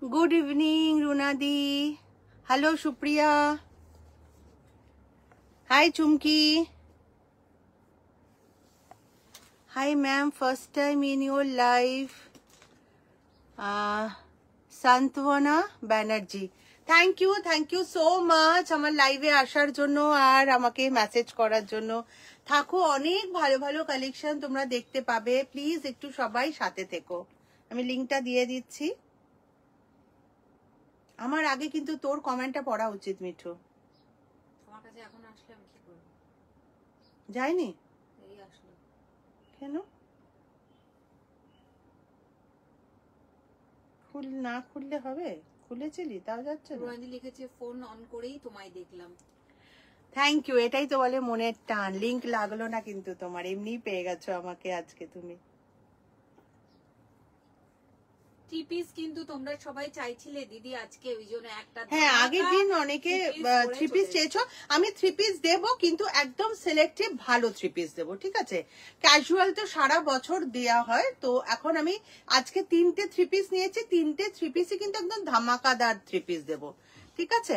Good evening, Runadi. Hello, Supriya. Hi, Chumki. Hi, ma'am. First time in your life. Santvana Banerjee. Thank you so much আমার লাইভে আসার জন্য আর আমাকে message করার জন্য। থাকো, অনেক ভালো ভালো কালেকশন তোমরা দেখতে পাবে। প্লিজ একটু সবাই সাথে থেকো। আমি লিংকটা দিয়ে দিচ্ছি। আমার আগে কিন্তু তোর কমেন্টটা পড়া উচিত মিঠু। তোমার কাছে এখন আসলে আমি কি করব? যায়নি? এই আসলো। কেন? না খুললে হবে? খুলেছিলি তাও যাচ্ছে না। রোহানি লিখেছে ফোন অন করেই তোমায় দেখলাম। Thank you. এটাই তো বলে মনের টান। লিংক লাগলো না কিন্তু তোমার, এমনি পেয়ে গেছো আমাকে আজকে তুমি। থ্রি পিস কিন্তু তোমরা সবাই চাইছিলে দিদি আজকে, ওই জন্য একটা। হ্যাঁ, আগের দিন অনেকে থ্রি পিস চেয়েছো। আমি থ্রি পিস দেবো, কিন্তু একদম সিলেক্টিভ ভালো থ্রি পিস দেবো, ঠিক আছে? ক্যাজুয়াল তো সারা বছর দেয়া হয়, তো এখন আমি আজকে 3টে থ্রি পিস নিয়েছি। 3টে থ্রি পিসই কিন্তু একদম ধামাকাদার থ্রি পিস দেবো, ঠিক আছে?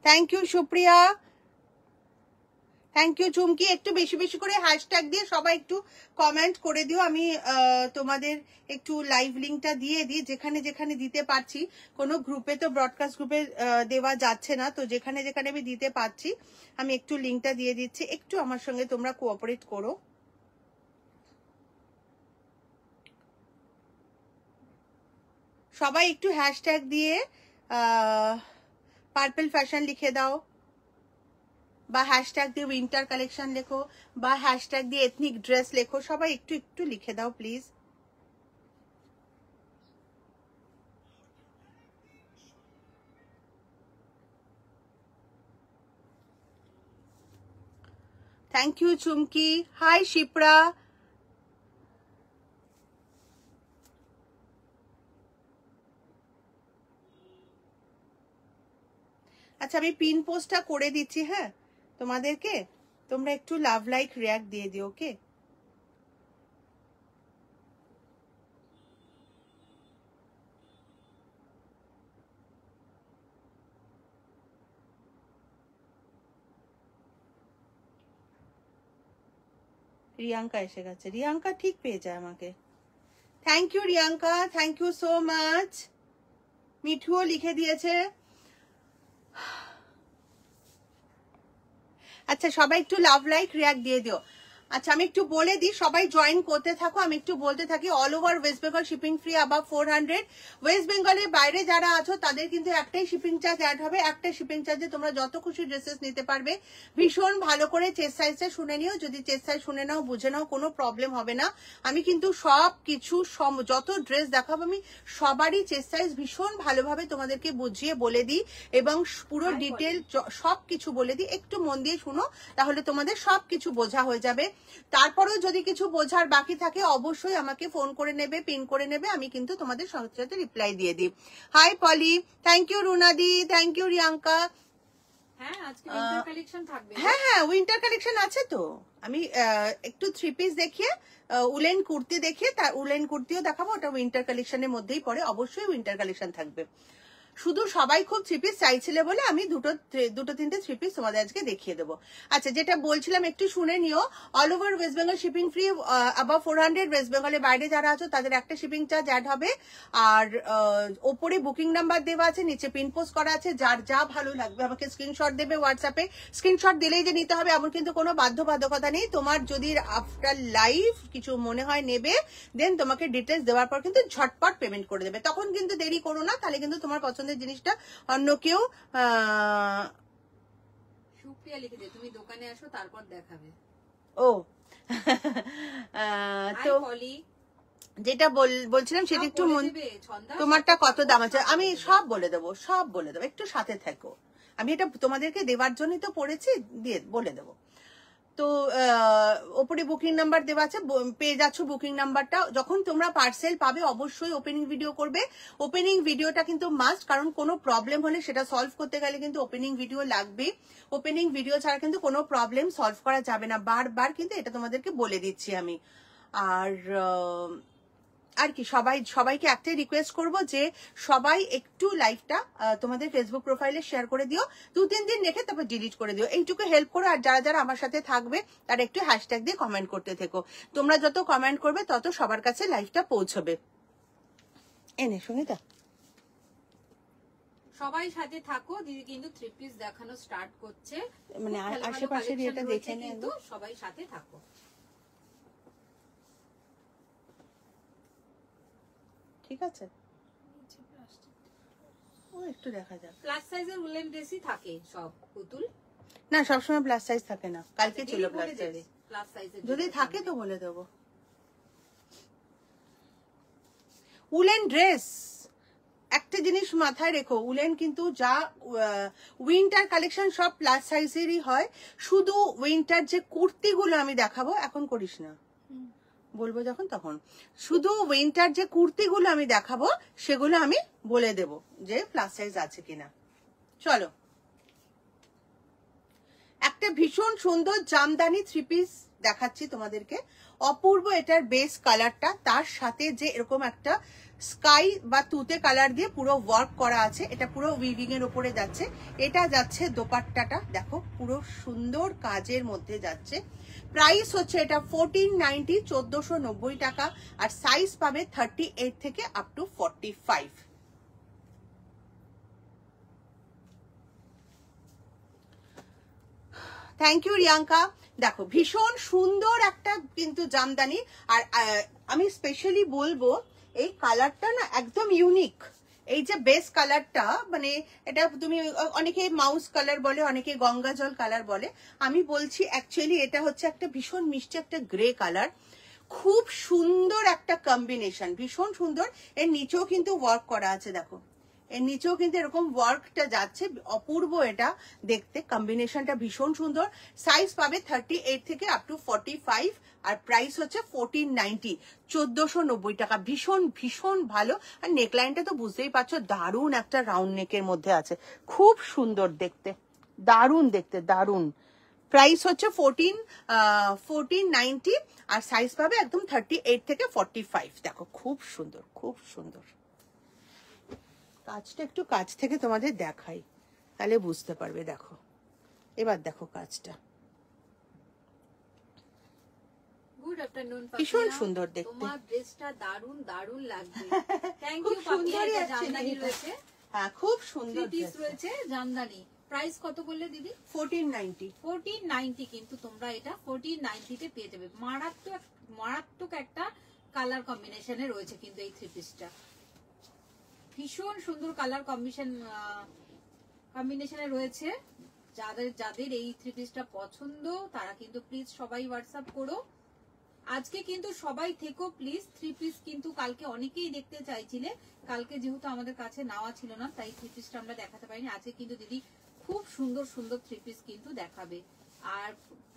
Thank you Supriya, thank you Chumki. একটু বেশি বেশি করে হ্যাশট্যাগ দিয়ে সবাই একটু কমেন্ট করে দিও। আমি তোমাদের একটু লাইভ লিঙ্কটা দিয়ে দিই, যেখানে যেখানে দিতে পারছি। কোনো গ্রুপে তো ব্রডকাস্ট গ্রুপে দেওয়া যাচ্ছে না, তো যেখানে যেখানে আমি দিতে পারছি আমি একটু লিঙ্কটা দিয়ে দিচ্ছি। একটু আমার সঙ্গে তোমরা কোঅপারেট করো। সবাই একটু হ্যাশট্যাগ দিয়ে পার্পল ফ্যাশন লিখে দাও, বা হ্যাশট্যাগ দিয়ে উইন্টার কালেকশন লেখো, বা হ্যাশট্যাগ দিয়ে এথনিক ড্রেস লেখো। সবাই একটু একটু লিখে দাও please. Thank you Chumki. Hi Shipra. আচ্ছা, আমি পিন পোস্টটা করে দিচ্ছি, হ্যাঁ তোমাদেরকে। তোমরা একটু লাভ লাইক রিয়াক্ট দিয়ে দিও, ওকে? রিয়াঙ্কা এসে গেছে। রিয়াঙ্কা ঠিক পেয়ে যায় আমাকে। Thank you Riyanka, thank you so much. মিঠুও লিখে দিয়েছে। আচ্ছা, সবাই একটু লাভ লাইক রিয়াক্ট দিয়ে দিও। আচ্ছা, আমি একটু বলে দিই, সবাই জয়েন করতে থাকো। আমি একটু বলতে থাকি। All over West Bengal shipping free above 400। West বেঙ্গলের বাইরে যারা আছো তাদের কিন্তু একটাই শিপিং চার্জ অ্যাড হবে। একটা শিপিং চার্জে তোমরা যত খুশি ড্রেসেস নিতে পারবে। ভীষণ ভালো করে চেস্ট সাইজটা শুনে নিও। যদি চেস্ট সাইজ শুনে নাও, বুঝে নাও, কোনো প্রবলেম হবে না। আমি কিন্তু সব কিছু যত ড্রেস দেখাবো আমি সবারই চেস্ট সাইজ ভীষণ ভালোভাবে তোমাদেরকে বুঝিয়ে বলে দিই, এবং পুরো ডিটেল সব কিছু বলে দিই। একটু মন দিয়ে শুনো, তাহলে তোমাদের সব কিছু বোঝা হয়ে যাবে। তারপরেও যদি কিছু বোঝার বাকি থাকে অবশ্যই আমাকে ফোন করে নেবে, পিন করে নেবে। আমি কিন্তু তোমাদের সাথে সাথে রিপ্লাই দিয়ে দিই। হাই পলি, থ্যাংক ইউ রুনাদি, থ্যাংক ইউ রিয়াঙ্কা। হ্যাঁ, আজকে উইন্টার কালেকশন থাকবে। হ্যাঁ হ্যাঁ, উইন্টার কালেকশন আছে তো। আমি একটু থ্রি পিস দেখিয়ে, উলেন কুর্তি দেখিয়ে, তার উলেন কুর্তিও দেখাবো। ওটা উইন্টার কালেকশনের মধ্যেই পড়ে। অবশ্যই উইন্টার কালেকশন থাকবে। শুধু সবাই খুব থ্রি পিস চাইছিলে বলে আমি দুটো তিনটে থ্রি পিস তোমাদের আজকে দেখিয়ে দেবো। আচ্ছা, যেটা বলছিলাম একটু শুনে নিও। All over West Bengal shipping free above 400। West বেঙ্গলের বাইরে যারা আছো তাদের একটা শিপিং চার্জ অ্যাড হবে। আর ওপরে বুকিং নাম্বার দেওয়া আছে, নিচে পিন পোস্ট করা আছে। যার যা ভালো লাগবে আমাকে স্ক্রিনশট দেবে হোয়াটসঅ্যাপে। স্ক্রিনশট দিলেই যে নিতে হবে এমন কিন্তু কোনো বাধ্যবাধকতা নেই। তোমার যদি আফটার লাইভ কিছু মনে হয় নেবে, দেন তোমাকে ডিটেলস দেওয়ার পর কিন্তু ঝটপট পেমেন্ট করে দেবে। তখন কিন্তু দেরি করো না, তাহলে কিন্তু তোমার পছন্দের জিনিসটা অন্য কেউ সুপ্রিয়া লিখেছে তুমি দোকানে আসো তারপর দেখাবে। ও তো পলি, যেটা বলছিলাম সেটা একটু তোমারটা কত দাম আছে আমি সব বলে দেবো, সব বলে দেবো। একটু সাথে থাকো। আমি এটা তোমাদেরকে দেওয়ার জন্যই তো পড়েছি, দিয়ে বলে দেবো। তো ওপরে বুকিং নাম্বার দেওয়া আছে, পেয়ে যাচ্ছ বুকিং নাম্বারটা। যখন তোমরা পার্সেল পাবে অবশ্যই ওপেনিং ভিডিও করবে। ওপেনিং ভিডিওটা কিন্তু মাস্ট, কারণ কোনো প্রবলেম হলে সেটা সলভ করতে গেলে কিন্তু ওপেনিং ভিডিও লাগবে। ওপেনিং ভিডিও ছাড়া কিন্তু কোনো প্রবলেম সলভ করা যাবে না। বারবার কিন্তু এটা তোমাদেরকে বলে দিচ্ছি আমি। আর আর কি সবাইকে একটাই রিকোয়েস্ট করব যে সবাই একটু লাইভটা তোমাদের ফেসবুক প্রোফাইলে শেয়ার করে দিও, 2-3 দিন রেখে তারপর ডিলিট করে দিও, এইটুকু হেল্প করো। আর যারা যারা আমার সাথে থাকবে তারা একটু হ্যাশট্যাগ দিয়ে কমেন্ট করতে থেকো। তোমরা যত কমেন্ট করবে তত সবার কাছে লাইভটা পৌঁছবে। এনে সুনিতা, সবাই সাথে থাকো, দিদি কিন্তু 3 পিস দেখানো স্টার্ট করছে, মানে খুব ভালো ভালো আশেপাশের collection এটা রয়েছে দেখে নে কিন্তু সবাই সাথে থাকো। ঠিক আছে, ও একটু দেখা যাক। প্লাস সাইজের উলেন ড্রেসই থাকে সব পুতুল, না সবসময় প্লাস সাইজ থাকে না, কালকে ছিল প্লাস সাইজ, প্লাস সাইজের যদি থাকে তো বলে দেবো। উলেন ড্রেস একটা জিনিস মাথায় রেখো, উলেন কিন্তু যা উইন্টার কালেকশন সব প্লাস সাইজেরই হয়, শুধু উইন্টার যে কুর্তিগুলো আমি দেখাবো, এখন করিস না, বলবো যখন তখন, শুধু উইন্টার যে কুর্তিগুলো আমি দেখাবো সেগুলো আমি বলে দেব যে প্লাস সাইজ আছে কিনা। চলো, একটা ভীষণ সুন্দর জামদানি 3 পিস দেখাচ্ছি তোমাদেরকে, অপূর্ব এটার বেস কালারটা, তার সাথে যে এরকম একটা স্কাই বা তুতে কালার দিয়ে পুরো ওয়ার্ক করা আছে, এটা পুরো উইভিং এর উপরে যাচ্ছে, এটা যাচ্ছে দোপাট্টাটা দেখো পুরো সুন্দর কাজের মধ্যে যাচ্ছে। প্রাইস হচ্ছে এটা 1490, 1490 টাকা, আর সাইজ পাবে 38 থেকে up to 45। Thank you Riyanka. দেখো ভীষণ সুন্দর একটা কিন্তু জামদানি, আর আমি স্পেশালি বলবো এই কালারটা না একদম ইউনিক। এই যে বেস কালারটা, মানে এটা তুমি অনেকে মাউস কালার বলে, অনেকে গঙ্গা জল কালার বলে, আমি বলছি অ্যাকচুয়ালি এটা হচ্ছে একটা ভীষণ মিষ্টি একটা গ্রে কালার, খুব সুন্দর একটা কম্বিনেশন, ভীষণ সুন্দর। এর নিচেও কিন্তু ওয়ার্ক করা আছে, দেখো এর নিচেও কিন্তু এরকম ওয়ার্কটা যাচ্ছে, অপূর্ব এটা দেখতে, কম্বিনেশনটা ভীষণ সুন্দর। সাইজ পাবে 38 থেকে আপ টু 45, আর প্রাইস হচ্ছে 1490, 1490 টাকা। ভীষণ ভীষণ ভালো, আর নেকলাইনটা তো বুঝতেই পারছো দারুণ একটা রাউন্ড নেকের মধ্যে আছে, খুব সুন্দর দেখতে, দারুণ দেখতে, দারুণ। প্রাইস হচ্ছে 1490, আর সাইজ পাবে একদম 38 থেকে 45। দেখো খুব সুন্দর, খুব সুন্দর। কাজটা একটু কাছ থেকে তোমাদের দেখাই, তাহলে বুঝতে পারবে। দেখো এবার দেখো কাজটা, গুড আফটারনুন, ভীষণ সুন্দর দেখতে, তোমার ড্রেসটা দারুণ দারুণ লাগবে। থ্যাংক খুব ইউ পাপিয়া, সুন্দরই এটা জামদানি রয়েছে, হ্যাঁ খুব সুন্দর 3 পিস রয়েছে জামদানি। প্রাইস কত বললে দিদি? 1490। 1490, কিন্তু তোমরা এটা 1490 তে পেয়ে যাবে। মারাত্মক মারাত্মক একটা কালার কম্বিনেশনে রয়েছে কিন্তু এই 3 পিসটা, ভীষণ সুন্দর কালার কম্বিনেশনে রয়েছে। যাদের যাদের এই 3 পিসটা পছন্দ তারা কিন্তু প্লিজ সবাই হোয়াটসঅ্যাপ করো। আজকে কিন্তু সবাই থেকো প্লিজ, 3 পিস কিন্তু কালকে অনেকেই দেখতে চাইছিলে, কালকে যেহেতু আমাদের কাছে নেওয়া ছিল না তাই 3 পিসটা আমরা দেখাতে পারিনি। আজকে কিন্তু দিদি খুব সুন্দর সুন্দর 3 পিস কিন্তু দেখাবে, আর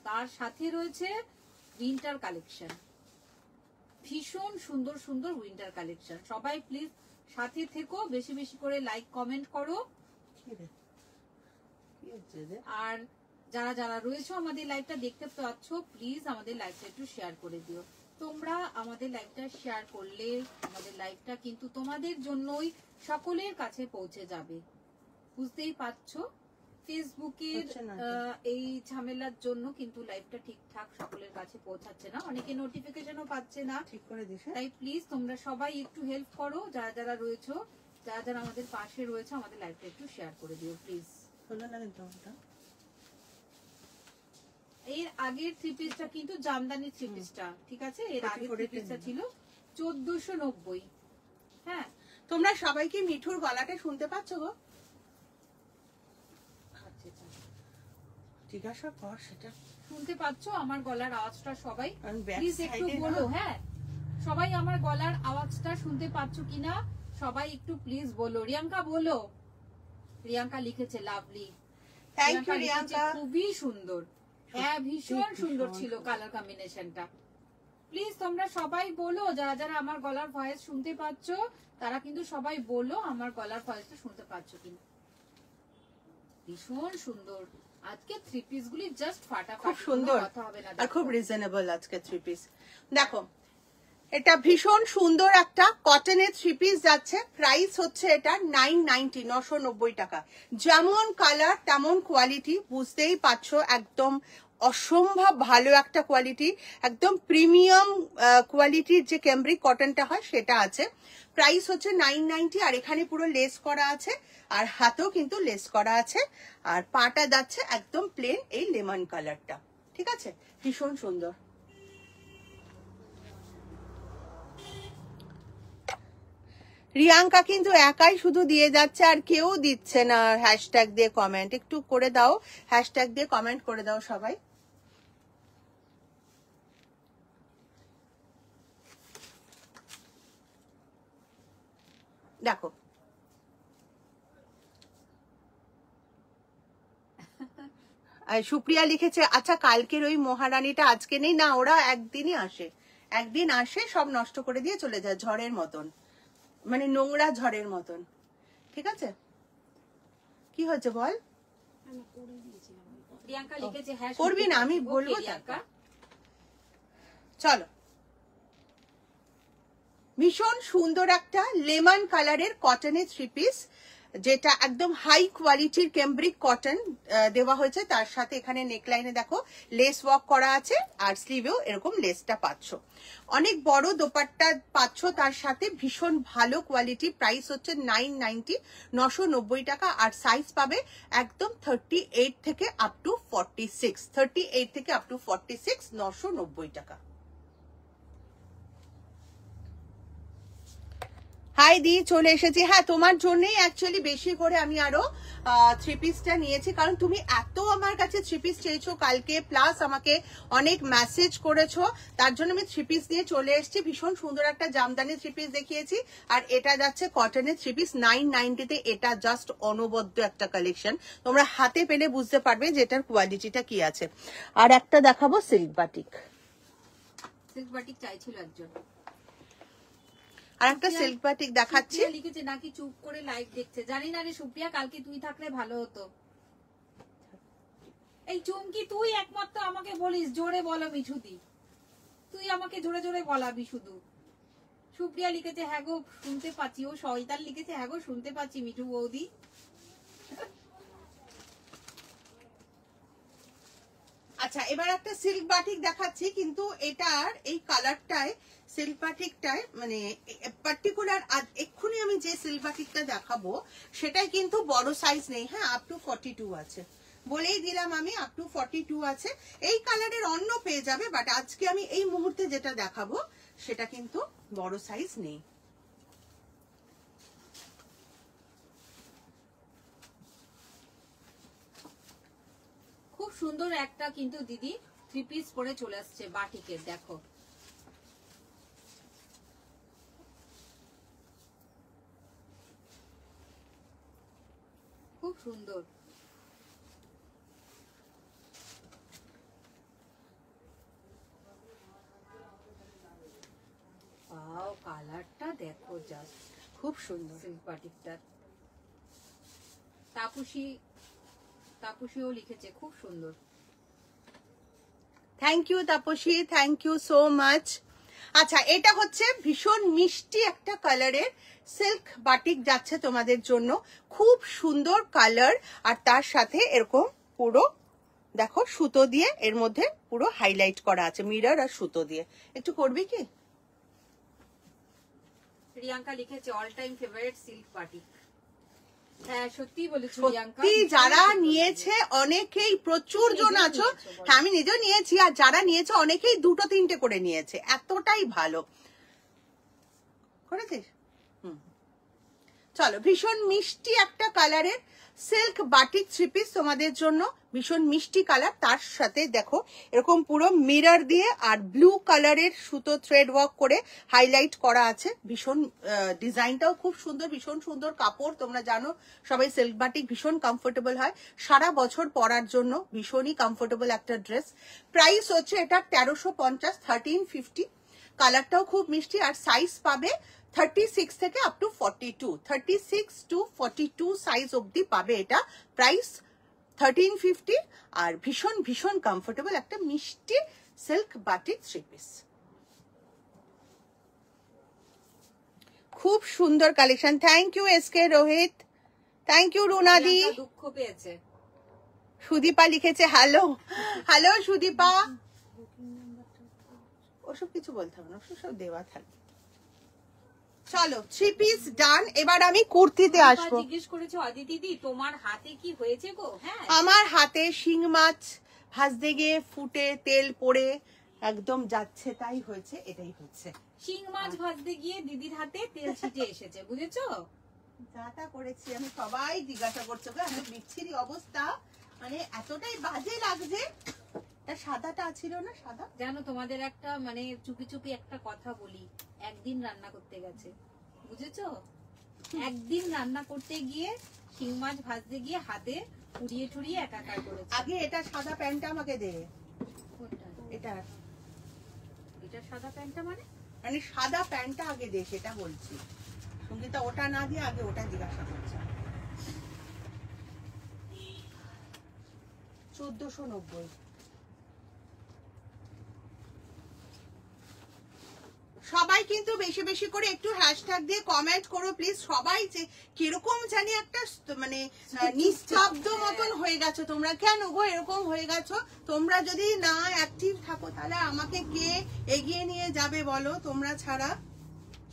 তার সাথে রয়েছে উইন্টার কালেকশন, ভীষণ সুন্দর সুন্দর উইন্টার কালেকশন। সবাই প্লিজ সাথে থেকো, বেশি বেশি করে লাইক কমেন্ট করো, আর যারা যারা রয়েছে আমাদের লাইভটা দেখতে পাচ্ছ প্লিজ আমাদের লাইভটা একটু শেয়ার করে দিও। তোমরা আমাদের লাইভটা শেয়ার করলে আমাদের লাইভটা কিন্তু তোমাদের জন্যই সকলের কাছে পৌঁছে যাবে। বুঝতেই পারছো ফেসবুকের এই ঝামেলার জন্য কিন্তু লাইভটা ঠিকঠাক সকলের কাছে পৌঁছাচ্ছে না, অনেকে নোটিফিকেশনও পাচ্ছে না, ঠিক করে দিস। তাই প্লিজ তোমরা সবাই একটু হেল্প করো, যারা যারা রয়েছো, যারা যারা আমাদের পাশে রয়েছে আমাদের লাইভটা একটু শেয়ার করে দিও প্লিজ। এর আগের 3 পিসটা কিন্তু জামদানি 3 পিসটা, ঠিক আছে, এর আগের 3 পিসটা ছিল 1490। হ্যাঁ, তোমরা সবাই কি মিঠুর গলাটা শুনতে পাচ্ছ গো? জিজ্ঞাসা কর, সেটা শুনতে পাচ্ছো আমার গলার আওয়াজটা? সবাই প্লিজ একটু বলো, হ্যাঁ সবাই আমার গলার আওয়াজটা শুনতে পাচ্ছো কিনা সবাই একটু প্লিজ বলো। রিয়াঙ্কা বলো, রিয়াঙ্কা লিখেছে লাভলি, থ্যাংক ইউ রিয়াঙ্কা, খুবই সুন্দর, হ্যাঁ ভীষণ সুন্দর ছিল কালার কম্বিনেশনটা। প্লিজ তোমরা সবাই বলো, যারা যারা আমার গলার ভয়েস শুনতে পাচ্ছ তারা কিন্তু সবাই বলো আমার গলার ভয়েসটা শুনতে পাচ্ছ কিনা। ভীষণ সুন্দর আজকে 3 পিস গুলি, জাস্ট ফাটাফাটি, খুব সুন্দর কথা হবে না, আর খুব রিজনেবল আজকে 3 পিস। দেখো এটা ভীষণ সুন্দর একটা কটনের 3 পিস যাচ্ছে, প্রাইস হচ্ছে এটা 990, 990 টাকা। যেমন কালার তেমন কোয়ালিটি, বুঝতেই পারছো একদম অসম্ভব ভালো একটা কোয়ালিটি, একদম প্রিমিয়াম কোয়ালিটির যে ক্যামব্রিক কটনটা হয় সেটা আছে। প্রাইস হচ্ছে 990, আর এখানে পুরো লেস করা আছে, আর হাতেও কিন্তু লেস করা আছে, আর পাটা যাচ্ছে একদম প্লেন এই লেমন কালারটা, ঠিক আছে, ভীষণ সুন্দর। রিয়াঙ্কা কিন্তু একাই শুধু দিয়ে যাচ্ছে, আর কেউ দিচ্ছে না হ্যাশট্যাগ দিয়ে কমেন্ট। একটু করে দাও, হ্যাশট্যাগ দিয়ে কমেন্ট করে দাও সবাই। দেখো সুপ্রিয়া লিখেছে, আচ্ছা কালকের ওই মহারানীটা আজকে নেই না? ওরা একদিনই আসে, একদিন আসে সব নষ্ট করে দিয়ে চলে যায়, ঝড়ের মতন, মানে নোংরা ঝড়ের মতন, ঠিক আছে। কি হচ্ছে বল? প্রিয়াঙ্কা লিখেছে হ্যাঁ করবি না, আমি বলবো। চলো, ভীষণ সুন্দর একটা লেমন কালারের কটনের 3 পিস, যেটা একদম হাই কোয়ালিটির ক্যামব্রিক কটন দেওয়া হয়েছে। তার সাথে এখানে নেকলাইনে দেখো লেস ওয়ার্ক করা আছে, আর স্লিভেও এরকম লেসটা পাচ্ছ। অনেক বড় দোপাট্টা পাচ্ছ তার সাথে, ভীষণ ভালো কোয়ালিটি। প্রাইস হচ্ছে 990, 990 টাকা। আর সাইজ পাবে একদম 38 থেকে আপ টু 46, 38 থেকে আপ টু 46, 990 টাকা। হাই দি, চলে এসেছি। হ্যাঁ, তোমার জন্যই অ্যাকচুয়ালি বেশি করে আমি আরো 3 পিসটা নিয়েছি, কারণ তুমি এত আমার কাছে 3 পিস চেয়েছো কালকে, প্লাস আমাকে অনেক মেসেজ করেছো, তার জন্য আমি 3 পিস নিয়ে চলে এসেছি। ভীষণ সুন্দর একটা জামদানি 3 পিস দেখিয়েছি, আর এটা যাচ্ছে কটনের 3 পিস 990-তে। এটা জাস্ট অনবদ্য একটা কালেকশন, তোমরা হাতে পেলে বুঝতে পারবে যে এটার কোয়ালিটিটা কি আছে। আর একটা দেখাবো সিল্ক বাটিক, সিল্ক বাটিক চাইছিল একজন, আর একটা সিল্ক বাটিক দেখাচ্ছি। লিখেছে নাকি চুপ করে লাইভ দেখছে, জানি না রে সুপ্রিয়া, কালকে তুই থাকলে ভালো হতো। এই চুমকি, তুই একমাত্র আমাকে বলিস জোরে বলো মিঠুদি, তুই আমাকে জোরে জোরে বলাবি শুধু। সুপ্রিয়া লিখেছে হ্যাঁ গো শুনতে পাচ্ছি, ও শয়তান লিখেছে হ্যাঁ গো শুনতে পাচ্ছি মিঠু বৌদি। আচ্ছা, এবার একটা সিল্ক বাটিক দেখাচ্ছি, কিন্তু এটার এই কালারটায় সিল্ক বাটিকটায় মানে পার্টিকুলার এক্ষুনি আমি যে সিল্ক বাটিকটা দেখাবো সেটাই কিন্তু বড় সাইজ নেই। হ্যাঁ, আপ টু 42 আছে, বলেই দিলাম আমি, আপ টু 42 আছে। এই কালারের অন্য পেয়ে যাবে, বাট আজকে আমি এই মুহূর্তে যেটা দেখাবো সেটা কিন্তু বড় সাইজ নেই। খুব সুন্দর একটা কিন্তু দিদি 3 পিস পরে চলে আসছে বাটিকের, দেখো খুব সুন্দর। ওয়াও, কালারটা দেখো জাস্ট খুব সুন্দর সিল্ক বাটিকটার। তাপসীও লিখেছে খুব সুন্দর। Thank you Tapasi, thank you so much. আচ্ছা, এটা হচ্ছে ভীষণ মিষ্টি একটা কালারের সিল্ক বাটিক যাচ্ছে তোমাদের জন্য, খুব সুন্দর কালার, আর তার সাথে এরকম পুরো দেখো সুতো দিয়ে এর মধ্যে পুরো হাইলাইট করা আছে, মিরর আর সুতো দিয়ে। একটু করবি কি? প্রিয়াঙ্কা লিখেছে all time favourite silk batik. হ্যাঁ সত্যি বলেছো প্রিয়াঙ্কা, সত্যি যারা নিয়েছে অনেকেই, প্রচুর জন আছো। হ্যাঁ, আমি নিজেও নিয়েছি, আর যারা নিয়েছে অনেকেই 2-3টে করে নিয়েছে, এতটাই ভালো করেছিস। চলো, ভীষণ মিষ্টি একটা কালারের সিল্ক বাটিক 3 পিস তোমাদের জন্য, ভীষণ মিষ্টি কালার। তার সাথে দেখো এরকম পুরো মিরর দিয়ে আর ব্লু কালারের সুতো থ্রেড ওয়ার্ক করে হাইলাইট করা আছে। ভীষণ ডিজাইনটাও খুব সুন্দর, ভীষণ সুন্দর কাপড়। তোমরা জানো সবাই সিল্ক বাটিক ভীষণ কমফোর্টেবল হয়, সারা বছর পরার জন্য ভীষণই কমফোর্টেবল একটা ড্রেস। প্রাইস হচ্ছে এটা 1350, 1350। কালারটাও খুব মিষ্টি, আর সাইজ পাবে 36 থেকে আপ টু 42, 36 to 42 সাইজ অবধি পাবে এটা। প্রাইস 1350, আর ভীষণ ভীষণ কমফোর্টেবল একটা মিষ্টি সিল্ক বাটিক 3 পিস। খুব সুন্দর collection. Thank you S K Rohit, thank you রুনাদি। প্রিয়াঙ্কা দুঃখ পেয়েছে। সুদীপা লিখেছে হ্যালো। হ্যালো সুদীপা। ওসব কিছু বলতে হবে না, ওসব সব দেওয়া থাকবে। চলো 3 পিস ডান। এবার আমি কুর্তিতে আসবো। জিজ্ঞেস করেছে অদিতি দি তোমার হাতে কি হয়েছে গো? হ্যাঁ, আমার হাতে শিং মাছ ভাজতে গিয়ে ফুটে তেল পড়ে একদম যাচ্ছে, তাই হয়েছে, এটাই হচ্ছে। শিং মাছ ভাজতে গিয়ে দিদির হাতে তেল ছিটে এসেছে, বুঝেছো? যা তা করেছি আমি, সবাই জিজ্ঞাসা করছে গো, এত বিচ্ছিরি অবস্থা, মানে এতটাই বাজে লাগছে। সাদাটা ছিল না, সাদা। জানো তোমাদের একটা মানে চুপি চুপি একটা কথা বলি, একদিন রান্না করতে গেছে, বুঝেছো? একদিন রান্না করতে গিয়ে শিং মাছ ভাজতে গিয়ে হাতে পুড়িয়ে টুড়িয়ে একাকার করেছে। আগে এটা সাদা প্যান্টটা আমাকে দে। কোনটা? এটা এটা সাদা প্যান্টটা মানে? মানে সাদা প্যান্টটা আগে দে, সেটা বলছি। সঙ্গীতা ওটা না দিয়ে আগে ওটা জিজ্ঞাসা করছে। 1490। সবাই কিন্তু বেশি বেশি করে একটু হ্যাশট্যাগ দিয়ে কমেন্ট করো প্লিজ। সবাই যে কিরকম জানি একটা মানে নিস্তব্ধ মতন হয়ে গেছো তোমরা, কেন গো এরকম হয়ে গেছো? তোমরা যদি না অ্যাক্টিভ থাকো তাহলে আমাকে কে এগিয়ে নিয়ে যাবে বলো, তোমরা ছাড়া?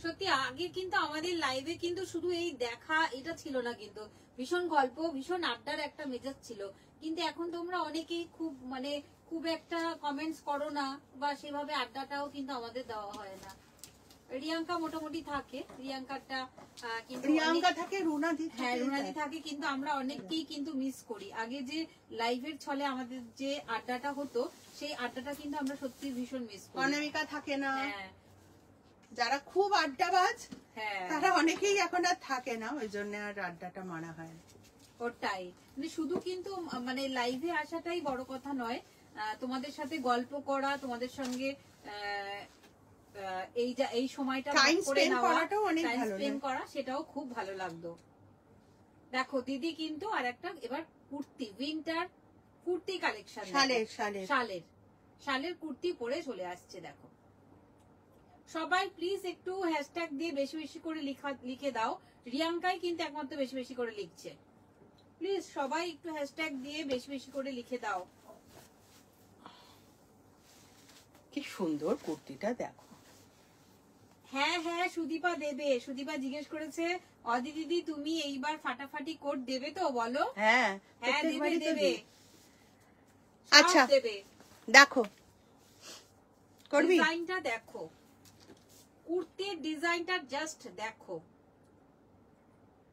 সত্যি আগে কিন্তু আমাদের লাইভে কিন্তু শুধু এই দেখা এটা ছিল না, কিন্তু ভীষণ গল্প ভীষণ আড্ডার একটা মেজাজ ছিল। কিন্তু এখন তোমরা অনেকেই খুব একটা কমেন্টস করো না, বা সেভাবে আড্ডাটাও কিন্তু আমাদের দেওয়া হয় না। রিয়াঙ্কা মোটামুটি থাকে, রিয়াঙ্কাটা কিন্তু রিয়াঙ্কা থাকে, রুনাদি থাকে। হ্যাঁ রুনাদি থাকে, কিন্তু আমরা অনেককেই কিন্তু মিস করি। আগে যে লাইভের ছলে আমাদের যে আড্ডাটা হতো, সেই আড্ডাটা কিন্তু আমরা সত্যি ভীষণ মিস করি। অনামিকা থাকে না, হ্যাঁ যারা খুব আড্ডাবাজ হ্যাঁ তারা অনেকেই এখন আর থাকে না, ওই জন্য আর আড্ডাটা মারা হয় না। ওটাই, মানে শুধু কিন্তু মানে লাইভে আসাটাই বড় কথা নয়, তোমাদের সাথে গল্প করা, তোমাদের সঙ্গে এই সময়টা টাইম করে স্পেন্ড নেওয়া, করাটাও অনেক টাইম ভালো স্পেন্ড লাগে। করা, সেটাও খুব ভালো লাগতো। দেখো দিদি কিন্তু আর একটা এবার কুর্তি, উইন্টার কুর্তি কালেকশন, শালের কুর্তি পরে চলে আসছে। দেখো সবাই প্লিজ একটু হ্যাশট্যাগ দিয়ে বেশি বেশি করে লিখে দাও। রিয়াঙ্কাই কিন্তু একমাত্র বেশি বেশি করে লিখছে। প্লিজ সবাই একটু হ্যাশট্যাগ দিয়ে বেশি বেশি করে লিখে দাও। কি সুন্দর কুর্তিটা দেখো। হ্যাঁ হ্যাঁ সুদীপা দেবে, সুদীপা জিজ্ঞেস করেছে অদিতি দিদি তুমি এইবার ফাটাফাটি কোড দেবে তো বলো? হ্যাঁ হ্যাঁ দেবে দেবে। আচ্ছা দেবে, দেখো করবি ডিজাইনটা দেখো, কুর্তির ডিজাইনটা জাস্ট দেখো,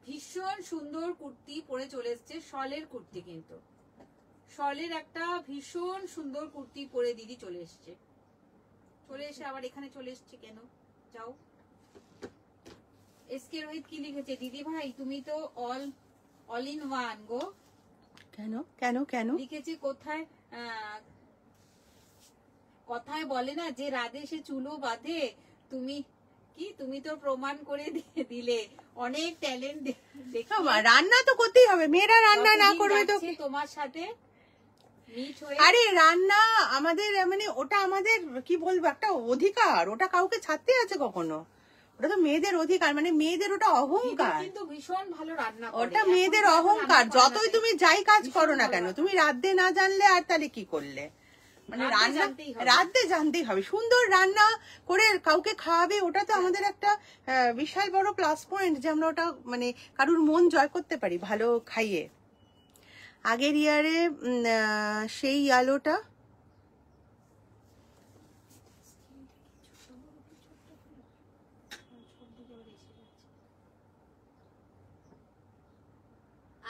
ভীষণ সুন্দর কুর্তি পরে চলে এসছে। শলের কুর্তি, কিন্তু শলের একটা ভীষণ সুন্দর কুর্তি পরে দিদি চলে এসছে। চলে এসে আবার এখানে চলে এসছে কেন? যাও। এসকে রোহিত কি লিখেছে? দিদি ভাই তুমি তো অল ইন ওয়ান গো। কেন কেন কেন লিখেছে কোথায় কথায় বলে না যে রাধে সে চুলো বাঁধে, তুমি কি তুমি তো প্রমাণ করে দিলে অনেক ট্যালেন্ট দেখো। রান্না তো করতেই হবে, মেয়েরা রান্না না করবে তো তোমার সাথে মিট হয়ে। আরে রান্না আমাদের মানে ওটা আমাদের কি বলবো একটা অধিকার, ওটা কাউকে ছাড়তে আছে কখনো? ওটা তো মেয়েদের অধিকার, মানে মেয়েদের ওটা অহংকার। কিন্তু ভীষণ ভালো রান্না করে, ওটা মেয়েদের অহংকার। যতই তুমি যাই কাজ করো না কেন, তুমি রাঁধতে না জানলে আর তাহলে কি করলে? মানে রাঁধতে জানতেই হবে। সুন্দর রান্না করে কাউকে খাওয়াবে, ওটা তো আমাদের একটা বিশাল বড় প্লাস পয়েন্ট, যে আমরা ওটা মানে কারুর মন জয় করতে পারি ভালো খাইয়ে। আগের ইয়ারে সেই আলোটা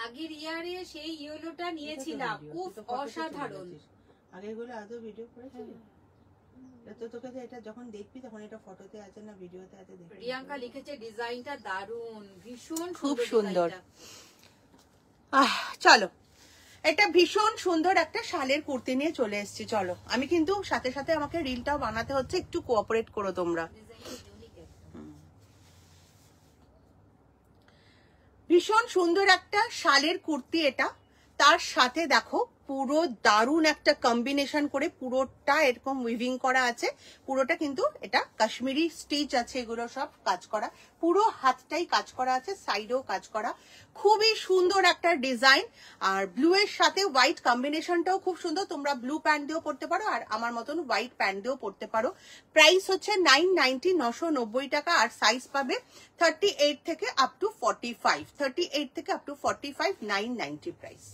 আগের ইয়ারে সেই ইয়েলোটা নিয়েছিলাম, খুব অসাধারণ। আগেরগুলো আদৌ ভিডিও করেছিলি? তো তোকে তো এটা যখন দেখবি তখন এটা ফটোতে আছে না ভিডিওতে আছে দেখবি। রিয়াঙ্কা লিখেছে ডিজাইনটা দারুন, ভীষণ খুব সুন্দর। চলো এটা ভীষণ সুন্দর একটা শালের কুর্তি নিয়ে চলে এসেছি। চলো আমি কিন্তু সাথে সাথে আমাকে রিলটাও বানাতে হচ্ছে, একটু কোঅপারেট করো তোমরা। ভীষণ সুন্দর একটা শালের কুর্তি এটা, তার সাথে দেখো পুরো দারুণ একটা কম্বিনেশন করে পুরোটা এরকম উইভিং করা আছে, পুরোটা কিন্তু এটা কাশ্মীরি স্টিচ আছে, এগুলো সব কাজ করা, পুরো হাতটাই কাজ করা আছে, সাইডেও কাজ করা, খুবই সুন্দর একটা ডিজাইন। আর ব্লু এর সাথে হোয়াইট কম্বিনেশনটাও খুব সুন্দর, তোমরা ব্লু প্যান্ট দিয়েও পরতে পারো আর আমার মতন হোয়াইট প্যান্ট দিয়েও পরতে পারো। প্রাইস হচ্ছে 990, 990 টাকা। আর সাইজ পাবে 38 থেকে আপ টু 45, 38 থেকে আপ টু 45, 990 প্রাইস।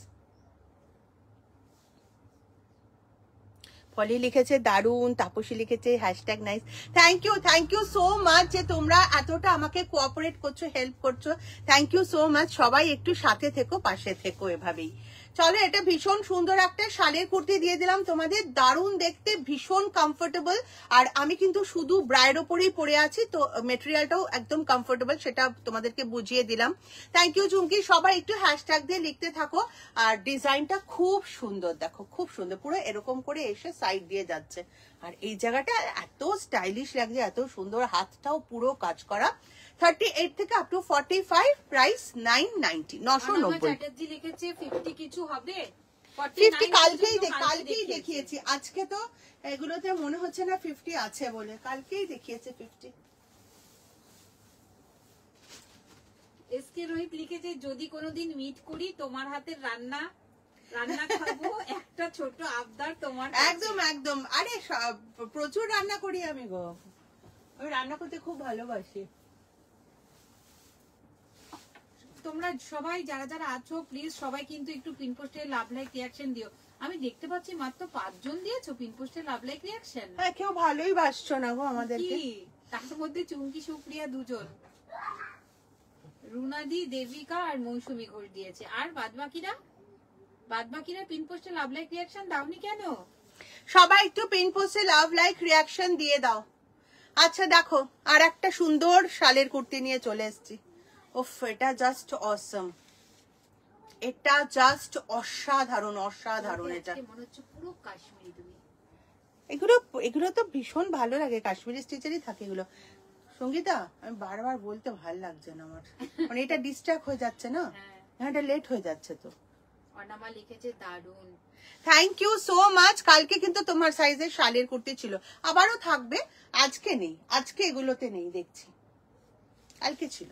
পলি লিখেছে দারুন, তাপসী লিখেছে hashtag nice. Thank you so much যে তোমরা এতটা আমাকে কোঅপারেট করছো, হেল্প করছো, থ্যাংক ইউ সো মাচ। সবাই একটু সাথে থেকো, পাশে থেকো এভাবেই। চলো, এটা ভীষণ সুন্দর একটা শালের কুর্তি দিয়ে দিলাম তোমাদের, দারুণ দেখতে, ভীষণ কমফোর্টেবল। আর আমি কিন্তু শুধু ব্রায়ের ওপরেই পরে আছি, তো মেটেরিয়ালটাও একদম কমফোর্টেবল, সেটা তোমাদেরকে বুঝিয়ে দিলাম। থ্যাংক ইউ চুমকি। সবাই একটু হ্যাশট্যাগ দিয়ে লিখতে থাকো। আর ডিজাইনটা খুব সুন্দর, দেখো খুব সুন্দর, পুরো এরকম করে এসে সাইড দিয়ে যাচ্ছে। আর এই জায়গাটা এত স্টাইলিশ লাগছে, এত সুন্দর, হাতটাও পুরো কাজ করা। 38 থেকে আপ টু 45, প্রাইস 990, 990। চ্যাটার্জি লিখেছে 50 কিছু হবে, 50 কালকেই দেখিয়েছি, আজকে তো এগুলোতে মনে হচ্ছে না 50 আছে বলে, কালকেই দেখিয়েছে 50। এসকে রোহিত লিখেছে যদি কোনোদিন মিট করি তোমার হাতের রান্না খাবো, একটা ছোট আবদার তোমার। একদম একদম, আরে প্রচুর রান্না করি আমি গো, আমি রান্না করতে খুব ভালোবাসি। তোমরা সবাই যারা যারা আছো প্লিজ সবাই কিন্তু একটু পিন পোস্টে লাভ লাইক রিয়াকশন দিও। আমি দেখতে পাচ্ছি মাত্র 5 জন দিয়েছো পিন পোস্টে লাভ লাইক রিয়াকশন। হ্যাঁ, কেউ ভালোই বাসছো না গো আমাদেরকে। তার মধ্যে চুমকি সুপ্রিয়া 2 জন, রুনাদি, দেবিকা আর মৌসুমী ঘোষ দিয়েছে। আর বাদবাকিরা পিন পোস্টে লাভ লাইক রিয়াকশন দাওনি কেন? সবাই একটু পিন পোস্টে লাভ লাইক রিয়াকশন দিয়ে দাও। আচ্ছা দেখো, আর একটা সুন্দর শালের কুর্তি নিয়ে চলে এসেছি। ওফ, এটা জাস্ট অসম, এটা জাস্ট অসাধারণ অসাধারণ। এটা মনে হচ্ছে পুরো কাশ্মীরি। তুমি এগুলো তো ভীষণ ভালো লাগে, কাশ্মীরি স্টিচেরই থাকে এগুলো। সঙ্গীতা, আমি বারবার বলতে ভাল লাগছে না আমার, মানে এটা ডিস্ট্রাক্ট হয়ে যাচ্ছে না, এটা লেট হয়ে যাচ্ছে। তো অনামা লিখেছে দারুন, থ্যাংক ইউ সো মাচ। কালকে কিন্তু তোমার সাইজের শালের কুর্তি ছিল, আবারও থাকবে, আজকে নেই, আজকে এগুলোতে নেই দেখছি, কালকে ছিল।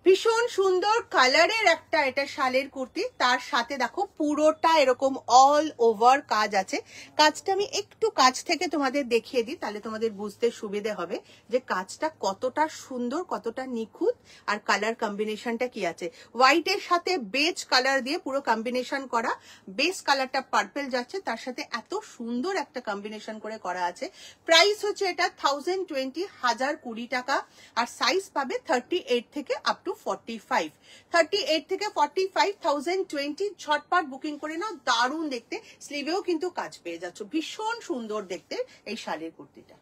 ভীষণ সুন্দর কালারের একটা এটা শালের কুর্তি, তার সাথে দেখো পুরোটা এরকম অল ওভার কাজ আছে। কাজটা আমি একটু কাছ থেকে তোমাদের দেখিয়ে দিই, তাহলে তোমাদের বুঝতে সুবিধে হবে যে কাজটা কতটা সুন্দর, কতটা নিখুঁত, আর কালার কম্বিনেশনটা কি আছে। হোয়াইটের সাথে বেজ কালার দিয়ে পুরো কম্বিনেশন করা, বেস কালারটা পার্পল যাচ্ছে, তার সাথে এত সুন্দর একটা কম্বিনেশন করে করা আছে। প্রাইস হচ্ছে এটা 1020, 1020 টাকা। আর সাইজ পাবে 38 থেকে আপ টু 45, 38 থেকে 45, 1020। ঝটপট বুকিং করে নাও, দারুণ দেখতে, স্লিভেও কিন্তু কাজ পেয়ে যাচ্ছ, ভীষণ সুন্দর দেখতে এই শালের কুর্তিটা।